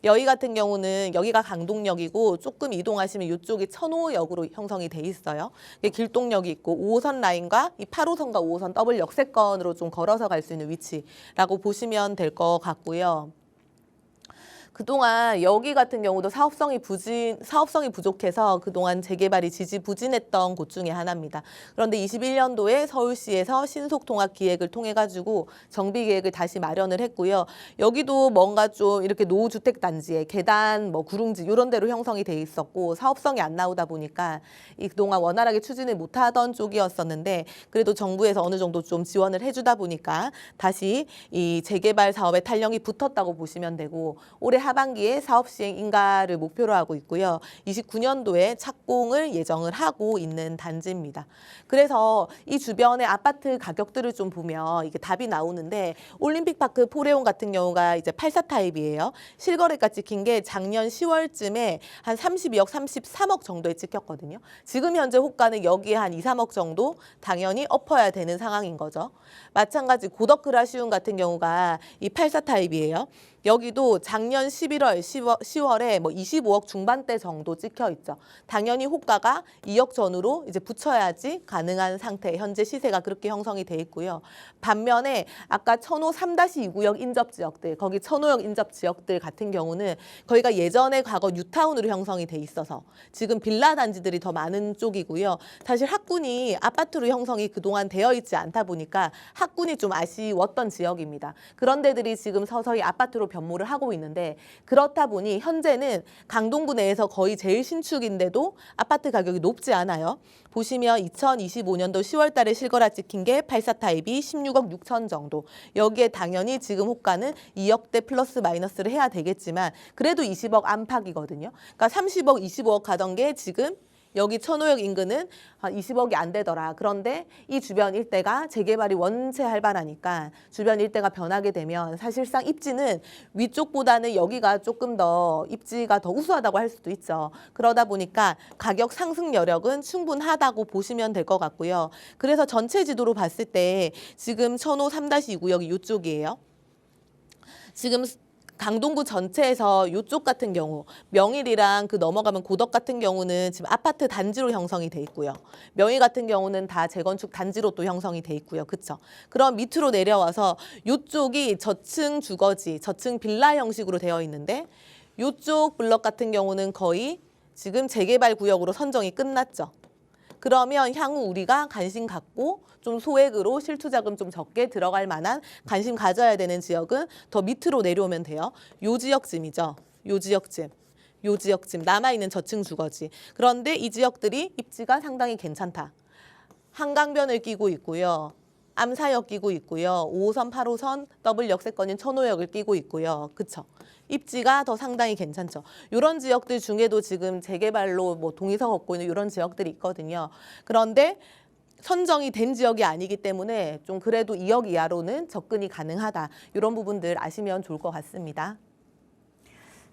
B: 여기 같은 경우는 여기가 강동역이고 조금 이동하시면 이쪽이 천호역으로 형성이 돼 있어요. 길동역이 있고 5호선 라인과 이 8호선과 5호선 더블 역세권으로 좀 걸어서 갈 수 있는 위치라고 보시면 될 것 같고요. 그동안 여기 같은 경우도 사업성이 부족해서 그동안 재개발이 지지부진했던 곳 중에 하나입니다. 그런데 21년도에 서울시에서 신속통합기획을 통해 가지고 정비계획을 다시 마련을 했고요. 여기도 뭔가 좀 이렇게 노후주택 단지에 계단, 구릉지 이런 데로 형성이 돼 있었고 사업성이 안 나오다 보니까 그동안 원활하게 추진을 못하던 쪽이었었는데 그래도 정부에서 어느 정도 좀 지원을 해주다 보니까 다시 이 재개발 사업에 탄력이 붙었다고 보시면 되고 올해 하반기에 사업 시행 인가를 목표로 하고 있고요. 29년도에 착공을 예정을 하고 있는 단지입니다. 그래서 이 주변의 아파트 가격들을 좀 보면 이게 답이 나오는데 올림픽파크 포레온 같은 경우가 이제 84 타입이에요. 실거래가 찍힌 게 작년 10월쯤에 한 32억, 33억 정도에 찍혔거든요. 지금 현재 호가는 여기에 한 2, 3억 정도 당연히 엎어야 되는 상황인 거죠. 마찬가지 고덕그라시움 같은 경우가 이 84 타입이에요. 여기도 작년 11월, 10월에 뭐 25억 중반대 정도 찍혀 있죠. 당연히 호가가 2억 전후로 이제 붙여야지 가능한 상태. 현재 시세가 그렇게 형성이 돼 있고요. 반면에 아까 천호 3-2구역 인접 지역들, 거기 천호역 인접 지역들 같은 경우는 거기가 예전에 과거 뉴타운으로 형성이 돼 있어서 지금 빌라 단지들이 더 많은 쪽이고요. 사실 학군이 아파트로 형성이 그동안 되어 있지 않다 보니까 학군이 좀 아쉬웠던 지역입니다. 그런 데들이 지금 서서히 아파트로 변모를 하고 있는데 그렇다 보니 현재는 강동구 내에서 거의 제일 신축인데도 아파트 가격이 높지 않아요. 보시면 2025년도 10월 달에 실거래 찍힌 게 84타입이 16억 6천 정도. 여기에 당연히 지금 호가는 2억대 플러스 마이너스를 해야 되겠지만 그래도 20억 안팎이거든요. 그러니까 30억, 25억 가던 게 지금 여기 천호역 인근은 20억이 안 되더라. 그런데 이 주변 일대가 재개발이 원체 활발하니까 주변 일대가 변하게 되면 사실상 입지는 위쪽보다는 여기가 조금 더 입지가 더 우수하다고 할 수도 있죠. 그러다 보니까 가격 상승 여력은 충분하다고 보시면 될 것 같고요. 그래서 전체 지도로 봤을 때 지금 천호 3-2구역이 이쪽이에요. 지금 강동구 전체에서 이쪽 같은 경우 명일이랑 그 넘어가면 고덕 같은 경우는 지금 아파트 단지로 형성이 돼 있고요. 명일 같은 경우는 다 재건축 단지로 또 형성이 돼 있고요. 그렇죠? 그럼 밑으로 내려와서 이쪽이 저층 주거지, 저층 빌라 형식으로 되어 있는데 이쪽 블럭 같은 경우는 거의 지금 재개발 구역으로 선정이 끝났죠. 그러면 향후 우리가 관심 갖고 좀 소액으로 실투자금 좀 적게 들어갈 만한 관심 가져야 되는 지역은 더 밑으로 내려오면 돼요. 요 지역쯤이죠. 요 지역쯤. 요 지역쯤 남아있는 저층 주거지. 그런데 이 지역들이 입지가 상당히 괜찮다. 한강변을 끼고 있고요. 암사역 끼고 있고요. 5호선, 8호선 더블 역세권인 천호역을 끼고 있고요. 그쵸? 입지가 더 상당히 괜찮죠. 이런 지역들 중에도 지금 재개발로 뭐 동의서 걷고 있는 이런 지역들이 있거든요. 그런데 선정이 된 지역이 아니기 때문에 좀 그래도 2억 이하로는 접근이 가능하다. 이런 부분들 아시면 좋을 것 같습니다.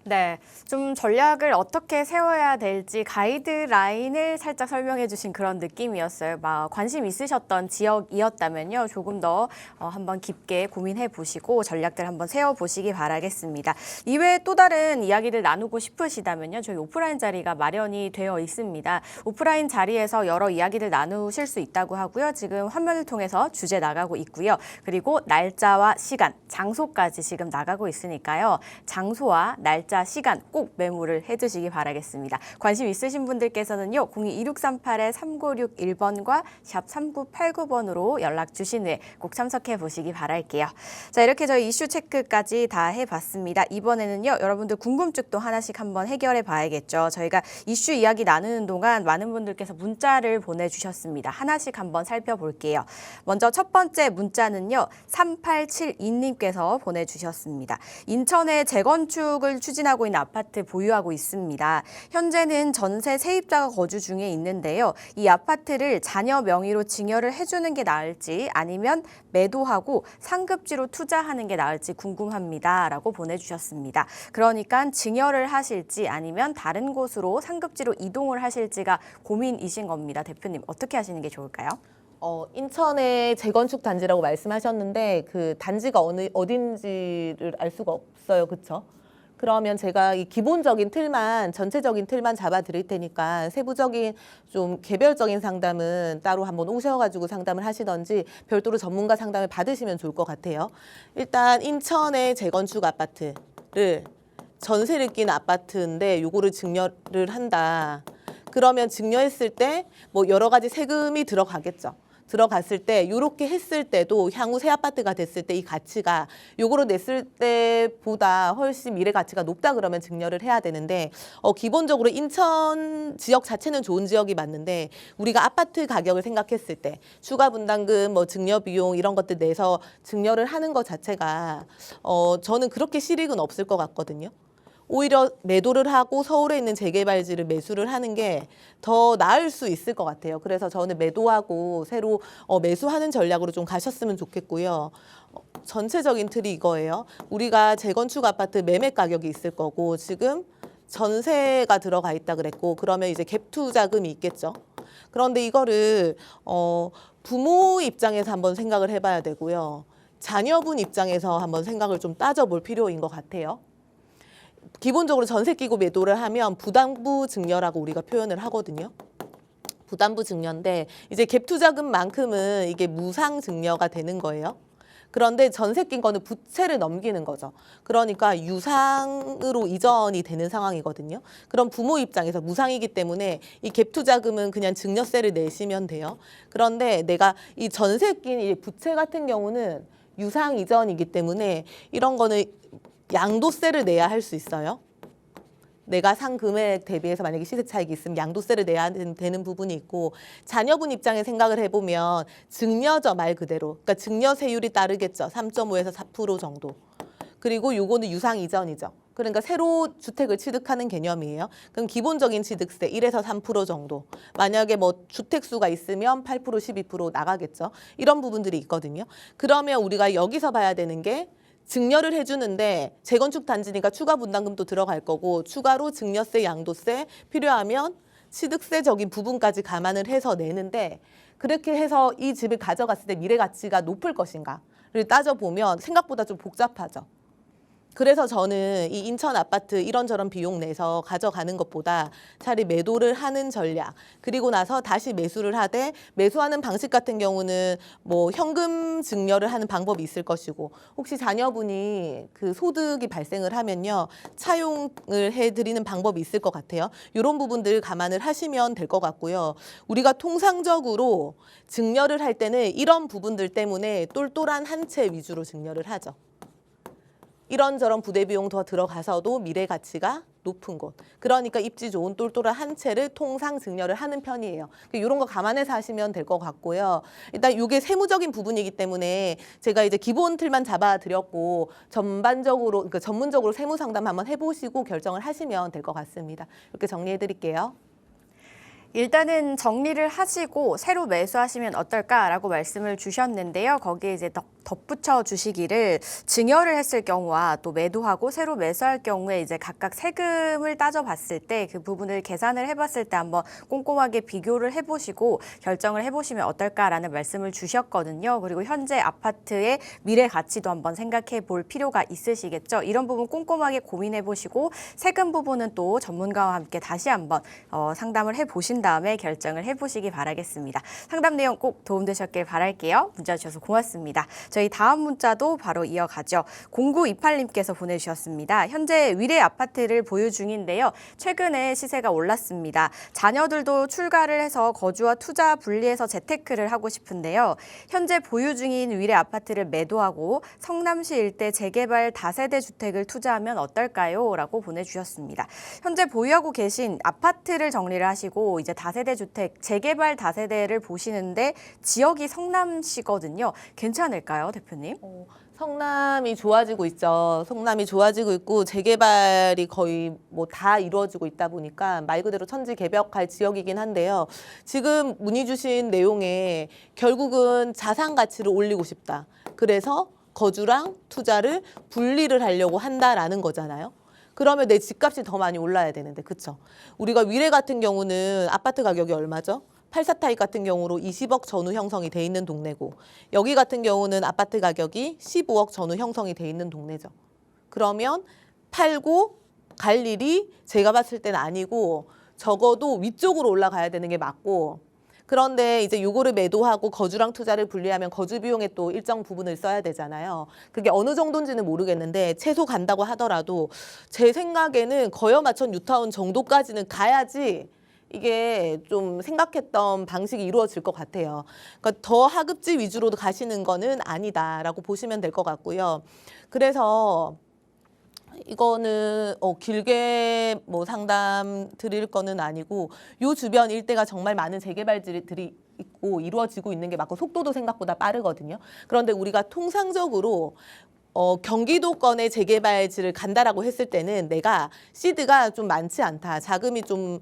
A: 네, 좀 전략을 어떻게 세워야 될지 가이드라인을 살짝 설명해 주신 그런 느낌이었어요. 막 관심 있으셨던 지역이었다면요. 조금 더 한번 깊게 고민해 보시고 전략들 한번 세워 보시기 바라겠습니다. 이외에 또 다른 이야기를 나누고 싶으시다면요. 저희 오프라인 자리가 마련이 되어 있습니다. 오프라인 자리에서 여러 이야기를 나누실 수 있다고 하고요. 지금 화면을 통해서 주제 나가고 있고요. 그리고 날짜와 시간, 장소까지 지금 나가고 있으니까요. 장소와 날짜, 시간 꼭 메모를 해두시기 바라겠습니다. 관심 있으신 분들께서는요. 02-2638-3961번과 샵 3989번으로 연락 주신 후에 꼭 참석해 보시기 바랄게요. 자, 이렇게 저희 이슈 체크까지 다 해봤습니다. 이번에는요. 여러분들 궁금증도 하나씩 한번 해결해 봐야겠죠. 저희가 이슈 이야기 나누는 동안 많은 분들께서 문자를 보내주셨습니다. 하나씩 한번 살펴볼게요. 먼저 첫 번째 문자는요. 3872님께서 보내주셨습니다. 인천에 재건축을 추진하고 있는 아파트 보유하고 있습니다. 현재는 전세 세입자가 거주 중에 있는데요. 이 아파트를 자녀 명의로 증여를 해주는 게 나을지 아니면 매도하고 상급지로 투자하는 게 나을지 궁금합니다. 라고 보내주셨습니다. 그러니까 증여를 하실지 아니면 다른 곳으로 상급지로 이동을 하실지가 고민이신 겁니다. 대표님 어떻게 하시는 게 좋을까요?
B: 인천의 재건축 단지라고 말씀하셨는데 그 단지가 어딘지를 알 수가 없어요. 그렇죠? 그러면 제가 이 기본적인 틀만, 전체적인 틀만 잡아 드릴 테니까 세부적인 좀 개별적인 상담은 따로 한번 오셔가지고 상담을 하시던지 별도로 전문가 상담을 받으시면 좋을 것 같아요. 일단 인천의 재건축 아파트를 전세를 낀 아파트인데 요거를 증여를 한다. 그러면 증여했을 때 뭐 여러 가지 세금이 들어가겠죠. 들어갔을 때 요렇게 했을 때도 향후 새 아파트가 됐을 때 이 가치가 요거로 냈을 때보다 훨씬 미래 가치가 높다 그러면 증여를 해야 되는데 기본적으로 인천 지역 자체는 좋은 지역이 맞는데 우리가 아파트 가격을 생각했을 때 추가 분담금 뭐 증여 비용 이런 것들 내서 증여를 하는 것 자체가 저는 그렇게 실익은 없을 것 같거든요. 오히려 매도를 하고 서울에 있는 재개발지를 매수를 하는 게 더 나을 수 있을 것 같아요. 그래서 저는 매도하고 새로 매수하는 전략으로 좀 가셨으면 좋겠고요. 전체적인 틀이 이거예요. 우리가 재건축 아파트 매매 가격이 있을 거고 지금 전세가 들어가 있다 그랬고 그러면 이제 갭 투자금이 있겠죠. 그런데 이거를 부모 입장에서 한번 생각을 해봐야 되고요. 자녀분 입장에서 한번 생각을 좀 따져볼 필요인 것 같아요. 기본적으로 전세 끼고 매도를 하면 부담부 증여라고 우리가 표현을 하거든요. 부담부 증여인데 이제 갭 투자금만큼은 이게 무상 증여가 되는 거예요. 그런데 전세 낀 거는 부채를 넘기는 거죠. 그러니까 유상으로 이전이 되는 상황이거든요. 그럼 부모 입장에서 무상이기 때문에 이 갭 투자금은 그냥 증여세를 내시면 돼요. 그런데 내가 이 전세 낀 이 부채 같은 경우는 유상 이전이기 때문에 이런 거는 양도세를 내야 할 수 있어요. 내가 산 금액 대비해서 만약에 시세 차익이 있으면 양도세를 내야 되는 부분이 있고, 자녀분 입장에 생각을 해보면 증여죠, 말 그대로. 그러니까 증여세율이 따르겠죠. 3.5에서 4% 정도. 그리고 요거는 유상 이전이죠. 그러니까 새로 주택을 취득하는 개념이에요. 그럼 기본적인 취득세 1에서 3% 정도. 만약에 뭐 주택수가 있으면 8%, 12% 나가겠죠. 이런 부분들이 있거든요. 그러면 우리가 여기서 봐야 되는 게, 증여를 해주는데 재건축 단지니까 추가 분담금도 들어갈 거고, 추가로 증여세, 양도세, 필요하면 취득세적인 부분까지 감안을 해서 내는데, 그렇게 해서 이 집을 가져갔을 때 미래 가치가 높을 것인가를 따져보면 생각보다 좀 복잡하죠. 그래서 저는 이 인천 아파트 이런저런 비용 내서 가져가는 것보다 차라리 매도를 하는 전략, 그리고 나서 다시 매수를 하되, 매수하는 방식 같은 경우는 뭐 현금 증여를 하는 방법이 있을 것이고, 혹시 자녀분이 그 소득이 발생을 하면요, 차용을 해드리는 방법이 있을 것 같아요. 이런 부분들 감안을 하시면 될 것 같고요. 우리가 통상적으로 증여를 할 때는 이런 부분들 때문에 똘똘한 한 채 위주로 증여를 하죠. 이런저런 부대 비용 더 들어가서도 미래 가치가 높은 곳. 그러니까 입지 좋은 똘똘한 한 채를 통상 증여를 하는 편이에요. 이런 거 감안해서 하시면 될 것 같고요. 일단 이게 세무적인 부분이기 때문에 제가 이제 기본 틀만 잡아드렸고, 전반적으로, 그러니까 전문적으로 세무 상담 한번 해보시고 결정을 하시면 될 것 같습니다. 이렇게 정리해드릴게요.
A: 일단은 정리를 하시고 새로 매수하시면 어떨까라고 말씀을 주셨는데요. 거기에 이제 덧붙여 주시기를, 증여를 했을 경우와 또 매도하고 새로 매수할 경우에 이제 각각 세금을 따져봤을 때 그 부분을 계산을 해봤을 때 한번 꼼꼼하게 비교를 해보시고 결정을 해보시면 어떨까라는 말씀을 주셨거든요. 그리고 현재 아파트의 미래 가치도 한번 생각해 볼 필요가 있으시겠죠. 이런 부분 꼼꼼하게 고민해 보시고 세금 부분은 또 전문가와 함께 다시 한번 상담을 해보신 다음에 결정을 해보시기 바라겠습니다. 상담 내용 꼭 도움되셨길 바랄게요. 문자 주셔서 고맙습니다. 저희 다음 문자도 바로 이어가죠. 0928님께서 보내주셨습니다. 현재 위례 아파트를 보유 중인데요. 최근에 시세가 올랐습니다. 자녀들도 출가를 해서 거주와 투자 분리해서 재테크를 하고 싶은데요. 현재 보유 중인 위례 아파트를 매도하고 성남시 일대 재개발 다세대 주택을 투자하면 어떨까요? 라고 보내주셨습니다. 현재 보유하고 계신 아파트를 정리를 하시고 이제 다세대 주택, 재개발 다세대를 보시는데 지역이 성남시거든요. 괜찮을까요, 대표님?
B: 성남이 좋아지고 있죠. 성남이 좋아지고 있고 재개발이 거의 뭐 다 이루어지고 있다 보니까 말 그대로 천지개벽할 지역이긴 한데요. 지금 문의 주신 내용에 결국은 자산 가치를 올리고 싶다. 그래서 거주랑 투자를 분리를 하려고 한다라는 거잖아요. 그러면 내 집값이 더 많이 올라야 되는데, 그쵸? 우리가 위례 같은 경우는 아파트 가격이 얼마죠? 84타입 같은 경우로 20억 전후 형성이 돼 있는 동네고, 여기 같은 경우는 아파트 가격이 15억 전후 형성이 돼 있는 동네죠. 그러면 팔고 갈 일이 제가 봤을 때는 아니고 적어도 위쪽으로 올라가야 되는 게 맞고, 그런데 이제 요거를 매도하고 거주랑 투자를 분리하면 거주 비용에 또 일정 부분을 써야 되잖아요. 그게 어느 정도인지는 모르겠는데 최소 간다고 하더라도 제 생각에는 거여 맞천 뉴타운 정도까지는 가야지 이게 좀 생각했던 방식이 이루어질 것 같아요. 그러니까 더 하급지 위주로 가시는 거는 아니다라고 보시면 될 것 같고요. 그래서 이거는 길게 뭐 상담 드릴 거는 아니고, 요 주변 일대가 정말 많은 재개발들이 있고 이루어지고 있는 게 맞고 속도도 생각보다 빠르거든요. 그런데 우리가 통상적으로 경기도권의 재개발지를 간다라고 했을 때는 내가 시드가 좀 많지 않다, 자금이 좀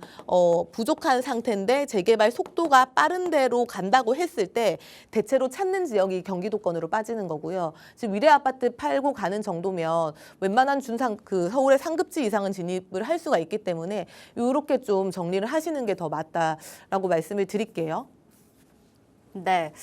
B: 부족한 상태인데 재개발 속도가 빠른 데로 간다고 했을 때 대체로 찾는 지역이 경기도권으로 빠지는 거고요. 지금 위례 아파트 팔고 가는 정도면 웬만한 서울의 상급지 이상은 진입을 할 수가 있기 때문에 이렇게 좀 정리를 하시는 게 더 맞다라고 말씀을 드릴게요.
A: 네,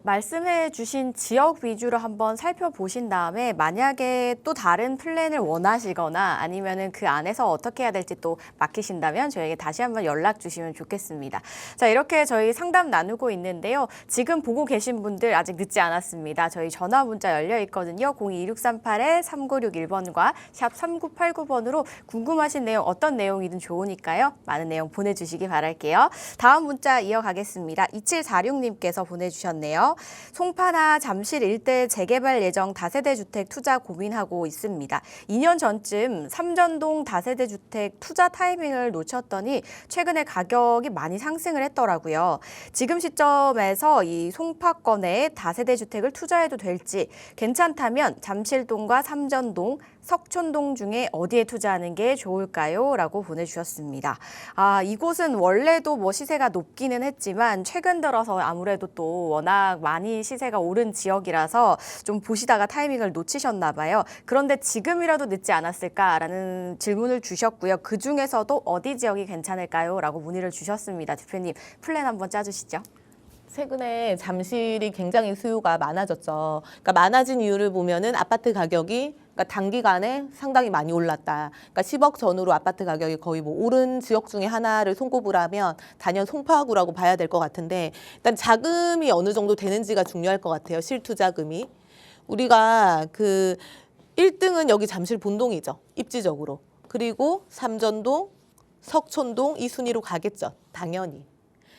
A: 말씀해 주신 지역 위주로 한번 살펴보신 다음에 만약에 또 다른 플랜을 원하시거나 아니면은 그 안에서 어떻게 해야 될지 또 맡기신다면 저에게 다시 한번 연락 주시면 좋겠습니다. 자, 이렇게 저희 상담 나누고 있는데요. 지금 보고 계신 분들 아직 늦지 않았습니다. 저희 전화 문자 열려 있거든요. 022638-3961번과 샵 3989번으로 궁금하신 내용 어떤 내용이든 좋으니까요. 많은 내용 보내주시기 바랄게요. 다음 문자 이어가겠습니다. 2746님께서 보내주셨네요. 송파나 잠실 일대 재개발 예정 다세대 주택 투자 고민하고 있습니다. 2년 전쯤 삼전동 다세대 주택 투자 타이밍을 놓쳤더니 최근에 가격이 많이 상승을 했더라고요. 지금 시점에서 이 송파권에 다세대 주택을 투자해도 될지 괜찮다면 잠실동과 삼전동, 석촌동 중에 어디에 투자하는 게 좋을까요? 라고 보내주셨습니다. 이곳은 원래도 뭐 시세가 높기는 했지만 최근 들어서 아무래도 또 워낙 많이 시세가 오른 지역이라서 좀 보시다가 타이밍을 놓치셨나 봐요. 그런데 지금이라도 늦지 않았을까라는 질문을 주셨고요. 그중에서도 어디 지역이 괜찮을까요? 라고 문의를 주셨습니다. 대표님 플랜 한번 짜주시죠.
B: 최근에 잠실이 굉장히 수요가 많아졌죠. 그러니까 많아진 이유를 보면은 아파트 가격이 단기간에 상당히 많이 올랐다. 그러니까 10억 전후로 아파트 가격이 거의 뭐 오른 지역 중에 하나를 손꼽으라 하면 단연 송파구라고 봐야 될 것 같은데 일단 자금이 어느 정도 되는지가 중요할 것 같아요. 실투자금이. 우리가 그 1등은 여기 잠실 본동이죠. 입지적으로. 그리고 삼전동, 석촌동 이 순위로 가겠죠. 당연히.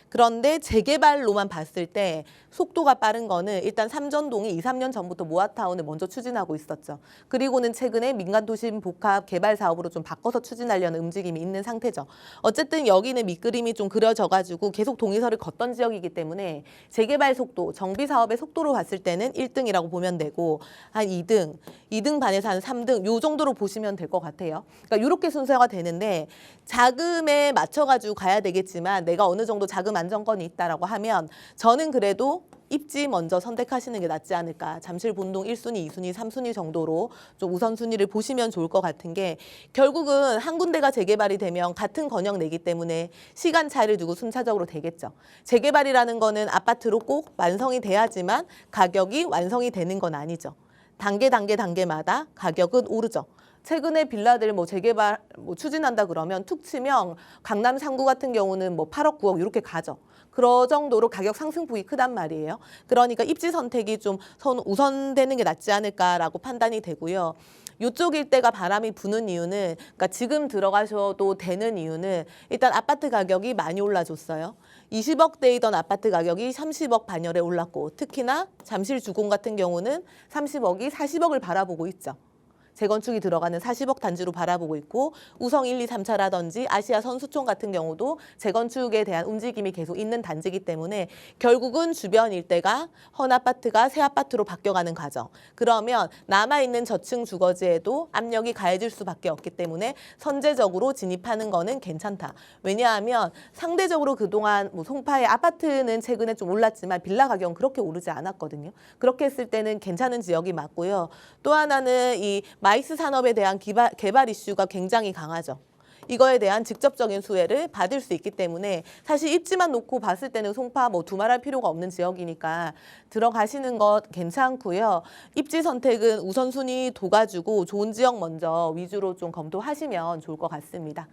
B: 그런데 재개발로만 봤을 때 속도가 빠른 거는 일단 삼전동이 2, 3년 전부터 모아타운을 먼저 추진하고 있었죠. 그리고는 최근에 민간도심 복합 개발 사업으로 좀 바꿔서 추진하려는 움직임이 있는 상태죠. 어쨌든 여기는 밑그림이 좀 그려져가지고 계속 동의서를 걷던 지역이기 때문에 재개발 속도, 정비 사업의 속도로 봤을 때는 1등이라고 보면 되고 한 2등, 2등 반에서 한 3등 요 정도로 보시면 될 것 같아요. 그러니까 이렇게 순서가 되는데 자금에 맞춰가지고 가야 되겠지만 내가 어느 정도 자금 안정권이 있다라고 하면 저는 그래도 입지 먼저 선택하시는 게 낫지 않을까. 잠실 본동 1순위, 2순위, 3순위 정도로 좀 우선순위를 보시면 좋을 것 같은 게 결국은 한 군데가 재개발이 되면 같은 건역 내기 때문에 시간 차이를 두고 순차적으로 되겠죠. 재개발이라는 거는 아파트로 꼭 완성이 돼야지만 가격이 완성이 되는 건 아니죠. 단계마다 가격은 오르죠. 최근에 빌라들 뭐 재개발 추진한다 그러면 툭 치면 강남 3구 같은 경우는 뭐 8억, 9억 이렇게 가죠. 그런 정도로 가격 상승폭이 크단 말이에요. 그러니까 입지 선택이 좀 우선되는 게 낫지 않을까라고 판단이 되고요. 이쪽 일대가 바람이 부는 이유는 그러니까 지금 들어가셔도 되는 이유는 일단 아파트 가격이 많이 올라줬어요. 20억대이던 아파트 가격이 30억 반열에 올랐고 특히나 잠실 주공 같은 경우는 30억이 40억을 바라보고 있죠. 재건축이 들어가는 40억 단지로 바라보고 있고 우성 1, 2, 3차라든지 아시아 선수촌 같은 경우도 재건축에 대한 움직임이 계속 있는 단지이기 때문에 결국은 주변 일대가 헌아파트가 새아파트로 바뀌어가는 과정. 그러면 남아있는 저층 주거지에도 압력이 가해질 수밖에 없기 때문에 선제적으로 진입하는 거는 괜찮다. 왜냐하면 상대적으로 그동안 뭐 송파의 아파트는 최근에 좀 올랐지만 빌라 가격은 그렇게 오르지 않았거든요. 그렇게 했을 때는 괜찮은 지역이 맞고요. 또 하나는 이 마이스 산업에 대한 개발 이슈가 굉장히 강하죠. 이거에 대한 직접적인 수혜를 받을 수 있기 때문에 사실 입지만 놓고 봤을 때는 송파 뭐 두말할 필요가 없는 지역이니까 들어가시는 것 괜찮고요. 입지 선택은 우선순위 둬가지고 좋은 지역 먼저 위주로 좀 검토하시면 좋을 것 같습니다.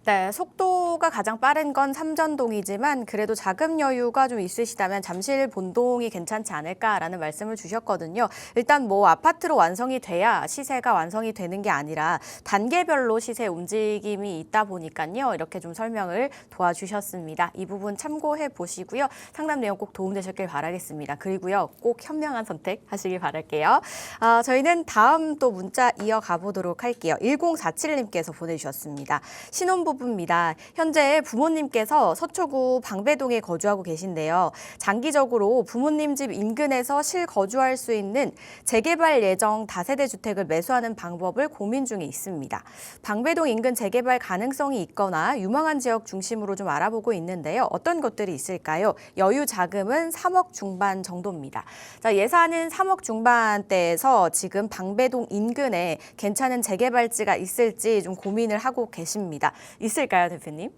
A: 네, 속도가 가장 빠른 건 삼전동이지만 그래도 자금 여유가 좀 있으시다면 잠실 본동이 괜찮지 않을까라는 말씀을 주셨거든요. 일단 뭐 아파트로 완성이 돼야 시세가 완성이 되는 게 아니라 단계별로 시세 움직임이 있다 보니까요. 이렇게 좀 설명을 도와주셨습니다. 이 부분 참고해 보시고요. 상담 내용 꼭 도움되셨길 바라겠습니다. 그리고요. 꼭 현명한 선택 하시길 바랄게요. 저희는 다음 또 문자 이어가 보도록 할게요. 1047님께서 보내주셨습니다. 신혼부부입니다. 현재 부모님께서 서초구 방배동에 거주하고 계신데요. 장기적으로 부모님 집 인근에서 실거주할 수 있는 재개발 예정 다세대 주택을 매수하는 방법을 고민 중에 있습니다. 방배동 인근 재개발 가능성이 있거나 유망한 지역 중심으로 좀 알아보고 있는데요. 어떤 것들이 있을까요? 여유 자금은 3억 중반 정도입니다. 자, 예산은 3억 중반대에서 지금 방배동 인근에 괜찮은 재개발지가 있을지 좀 고민을 하고 계십니다. 있을까요, 대표님?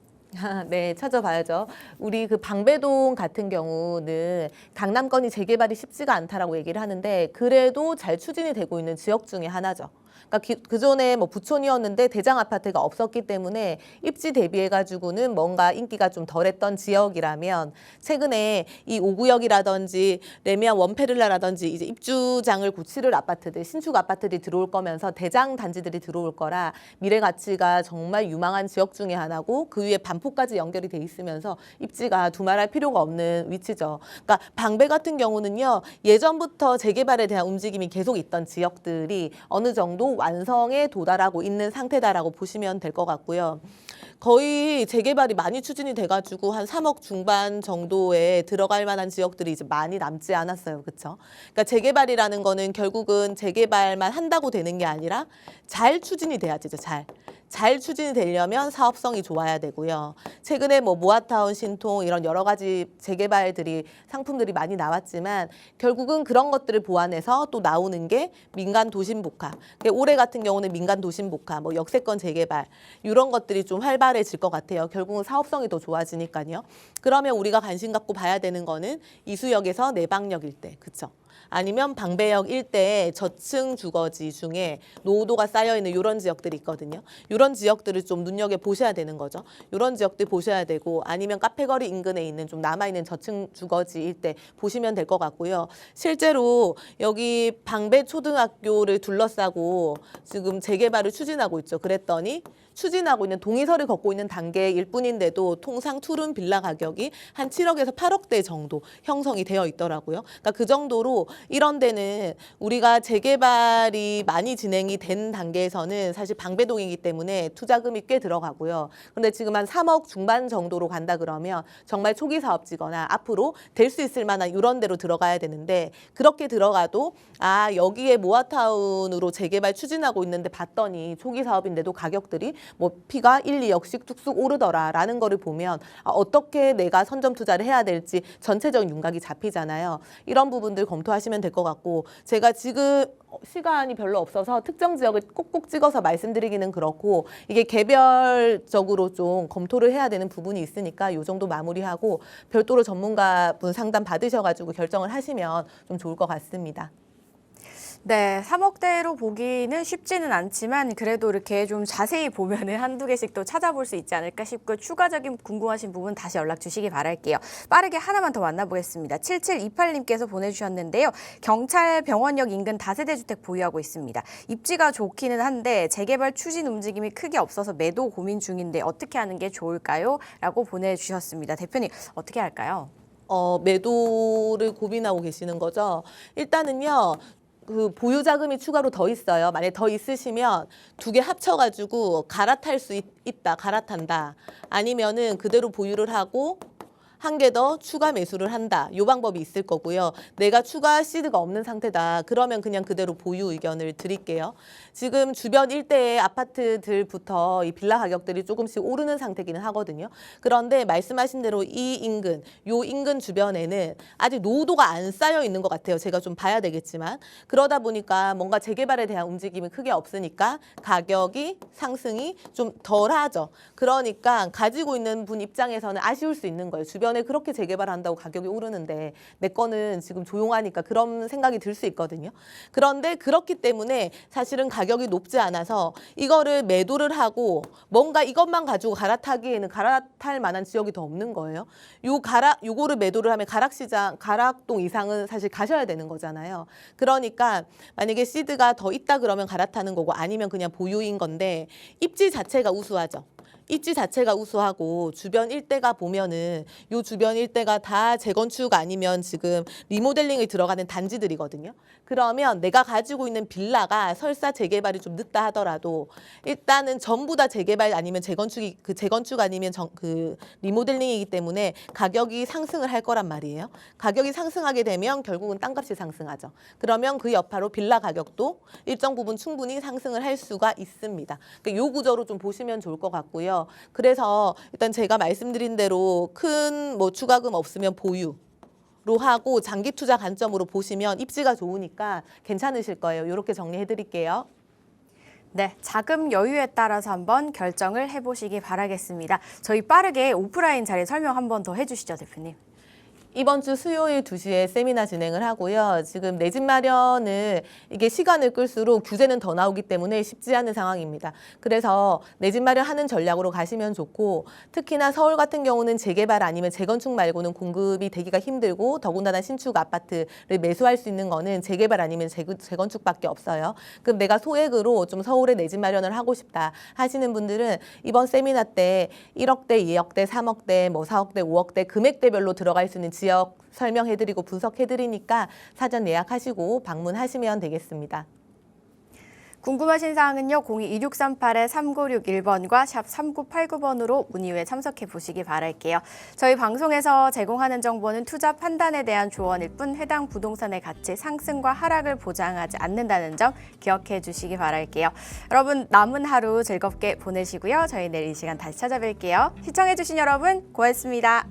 B: 네, 찾아봐야죠. 우리 그 방배동 같은 경우는 강남권이 재개발이 쉽지가 않다라고 얘기를 하는데 그래도 잘 추진이 되고 있는 지역 중에 하나죠. 그러니까 그전에 뭐 부촌이었는데 대장 아파트가 없었기 때문에 입지 대비해가지고는 뭔가 인기가 좀 덜했던 지역이라면 최근에 이 5구역이라든지 레미안 원페를라라든지 이제 입주장을 고치를 아파트들, 신축 아파트들이 들어올 거면서 대장 단지들이 들어올 거라 미래 가치가 정말 유망한 지역 중에 하나고 그 위에 반포까지 연결이 돼 있으면서 입지가 두말할 필요가 없는 위치죠. 그러니까 방배 같은 경우는요 예전부터 재개발에 대한 움직임이 계속 있던 지역들이 어느 정도 완성에 도달하고 있는 상태다라고 보시면 될 것 같고요. 거의 재개발이 많이 추진이 돼가지고 한 3억 중반 정도에 들어갈 만한 지역들이 이제 많이 남지 않았어요. 그렇죠? 그러니까 재개발이라는 거는 결국은 재개발만 한다고 되는 게 아니라 잘 추진이 돼야지, 잘 추진이 되려면 사업성이 좋아야 되고요. 최근에 뭐 모아타운 신통 이런 여러 가지 재개발들이 상품들이 많이 나왔지만 결국은 그런 것들을 보완해서 또 나오는 게 민간 도심 복합. 올해 같은 경우는 민간 도심 복합, 뭐 역세권 재개발 이런 것들이 좀 활발해질 것 같아요. 결국은 사업성이 더 좋아지니까요. 그러면 우리가 관심 갖고 봐야 되는 거는 이수역에서 내방역 일대, 그렇죠? 아니면 방배역 일대의 저층 주거지 중에 노후도가 쌓여있는 이런 지역들이 있거든요. 이런 지역들을 좀 눈여겨보셔야 되는 거죠. 이런 지역들 보셔야 되고 아니면 카페거리 인근에 있는 좀 남아있는 저층 주거지 일대 보시면 될 것 같고요. 실제로 여기 방배초등학교를 둘러싸고 지금 재개발을 추진하고 있죠. 그랬더니 추진하고 있는 동의서를 걷고 있는 단계일 뿐인데도 통상 투룸 빌라 가격이 한 7억에서 8억대 정도 형성이 되어 있더라고요. 그러니까 그 정도로 이런 데는 우리가 재개발이 많이 진행이 된 단계에서는 사실 방배동이기 때문에 투자금이 꽤 들어가고요. 그런데 지금 한 3억 중반 정도로 간다 그러면 정말 초기 사업지거나 앞으로 될 수 있을 만한 이런 데로 들어가야 되는데 그렇게 들어가도 여기에 모아타운으로 재개발 추진하고 있는데 봤더니 초기 사업인데도 가격들이 뭐 피가 1, 2억씩 뚝뚝 오르더라라는 거를 보면 어떻게 내가 선점 투자를 해야 될지 전체적인 윤곽이 잡히잖아요. 이런 부분들 검토하시면 될 것 같고 제가 지금 시간이 별로 없어서 특정 지역을 꼭꼭 찍어서 말씀드리기는 그렇고 이게 개별적으로 좀 검토를 해야 되는 부분이 있으니까 이 정도 마무리하고 별도로 전문가분 상담 받으셔가지고 결정을 하시면 좀 좋을 것 같습니다.
A: 네, 3억대로 보기는 쉽지는 않지만 그래도 이렇게 좀 자세히 보면은 한두 개씩 또 찾아볼 수 있지 않을까 싶고 추가적인 궁금하신 부분 다시 연락 주시기 바랄게요. 빠르게 하나만 더 만나보겠습니다. 7728님께서 보내주셨는데요. 경찰병원역 인근 다세대 주택 보유하고 있습니다. 입지가 좋기는 한데 재개발 추진 움직임이 크게 없어서 매도 고민 중인데 어떻게 하는 게 좋을까요? 라고 보내주셨습니다. 대표님 어떻게 할까요?
B: 매도를 고민하고 계시는 거죠. 일단은요. 그 보유 자금이 추가로 더 있어요. 만약에 더 있으시면 두 개 합쳐가지고 갈아탈 수 있다, 갈아탄다. 아니면은 그대로 보유를 하고 한 개 더 추가 매수를 한다. 이 방법이 있을 거고요. 내가 추가 시드가 없는 상태다. 그러면 그냥 그대로 보유 의견을 드릴게요. 지금 주변 일대의 아파트들부터 이 빌라 가격들이 조금씩 오르는 상태기는 하거든요. 그런데 말씀하신 대로 이 인근, 요 인근 주변에는 아직 노후도가 안 쌓여 있는 것 같아요. 제가 좀 봐야 되겠지만. 그러다 보니까 뭔가 재개발에 대한 움직임이 크게 없으니까 가격이 상승이 좀 덜하죠. 그러니까 가지고 있는 분 입장에서는 아쉬울 수 있는 거예요. 주변에 그렇게 재개발한다고 가격이 오르는데 내 거는 지금 조용하니까 그런 생각이 들 수 있거든요. 그런데 그렇기 때문에 사실은 가격이 높지 않아서 이거를 매도를 하고 뭔가 이것만 가지고 갈아타기에는 갈아탈 만한 지역이 더 없는 거예요. 요거를 매도를 하면 가락시장, 가락동 이상은 사실 가셔야 되는 거잖아요. 그러니까 만약에 시드가 더 있다 그러면 갈아타는 거고 아니면 그냥 보유인 건데 입지 자체가 우수하죠. 입지 자체가 우수하고 주변 일대가 보면은 요 주변 일대가 다 재건축 아니면 지금 리모델링이 들어가는 단지들이거든요. 그러면 내가 가지고 있는 빌라가 설사 재개발이 좀 늦다 하더라도 일단은 전부 다 재개발 아니면 재건축 아니면 그 리모델링이기 때문에 가격이 상승을 할 거란 말이에요. 가격이 상승하게 되면 결국은 땅값이 상승하죠. 그러면 그 여파로 빌라 가격도 일정 부분 충분히 상승을 할 수가 있습니다. 그러니까 요 구조로 좀 보시면 좋을 것 같고요. 그래서 일단 제가 말씀드린 대로 큰 뭐 추가금 없으면 보유로 하고 장기 투자 관점으로 보시면 입지가 좋으니까 괜찮으실 거예요. 이렇게 정리해 드릴게요.
A: 네, 자금 여유에 따라서 한번 결정을 해보시기 바라겠습니다. 저희 빠르게 오프라인 자리 설명 한번 더 해주시죠, 대표님.
B: 이번 주 수요일 2시에 세미나 진행을 하고요. 지금 내 집 마련은 이게 시간을 끌수록 규제는 더 나오기 때문에 쉽지 않은 상황입니다. 그래서 내 집 마련하는 전략으로 가시면 좋고 특히나 서울 같은 경우는 재개발 아니면 재건축 말고는 공급이 되기가 힘들고 더군다나 신축 아파트를 매수할 수 있는 거는 재개발 아니면 재건축밖에 없어요. 그럼 내가 소액으로 좀 서울에 내 집 마련을 하고 싶다 하시는 분들은 이번 세미나 때 1억대, 2억대, 3억대, 뭐 4억대, 5억대 금액대별로 들어갈 수 있는 지역 설명해드리고 분석해드리니까 사전 예약하시고 방문하시면 되겠습니다.
A: 궁금하신 사항은요. 02-2638-3961번과 샵 3989번으로 문의 후에 참석해 보시기 바랄게요. 저희 방송에서 제공하는 정보는 투자 판단에 대한 조언일 뿐 해당 부동산의 가치 상승과 하락을 보장하지 않는다는 점 기억해 주시기 바랄게요. 여러분 남은 하루 즐겁게 보내시고요. 저희 내일 이 시간 다시 찾아뵐게요. 시청해 주신 여러분 고맙습니다.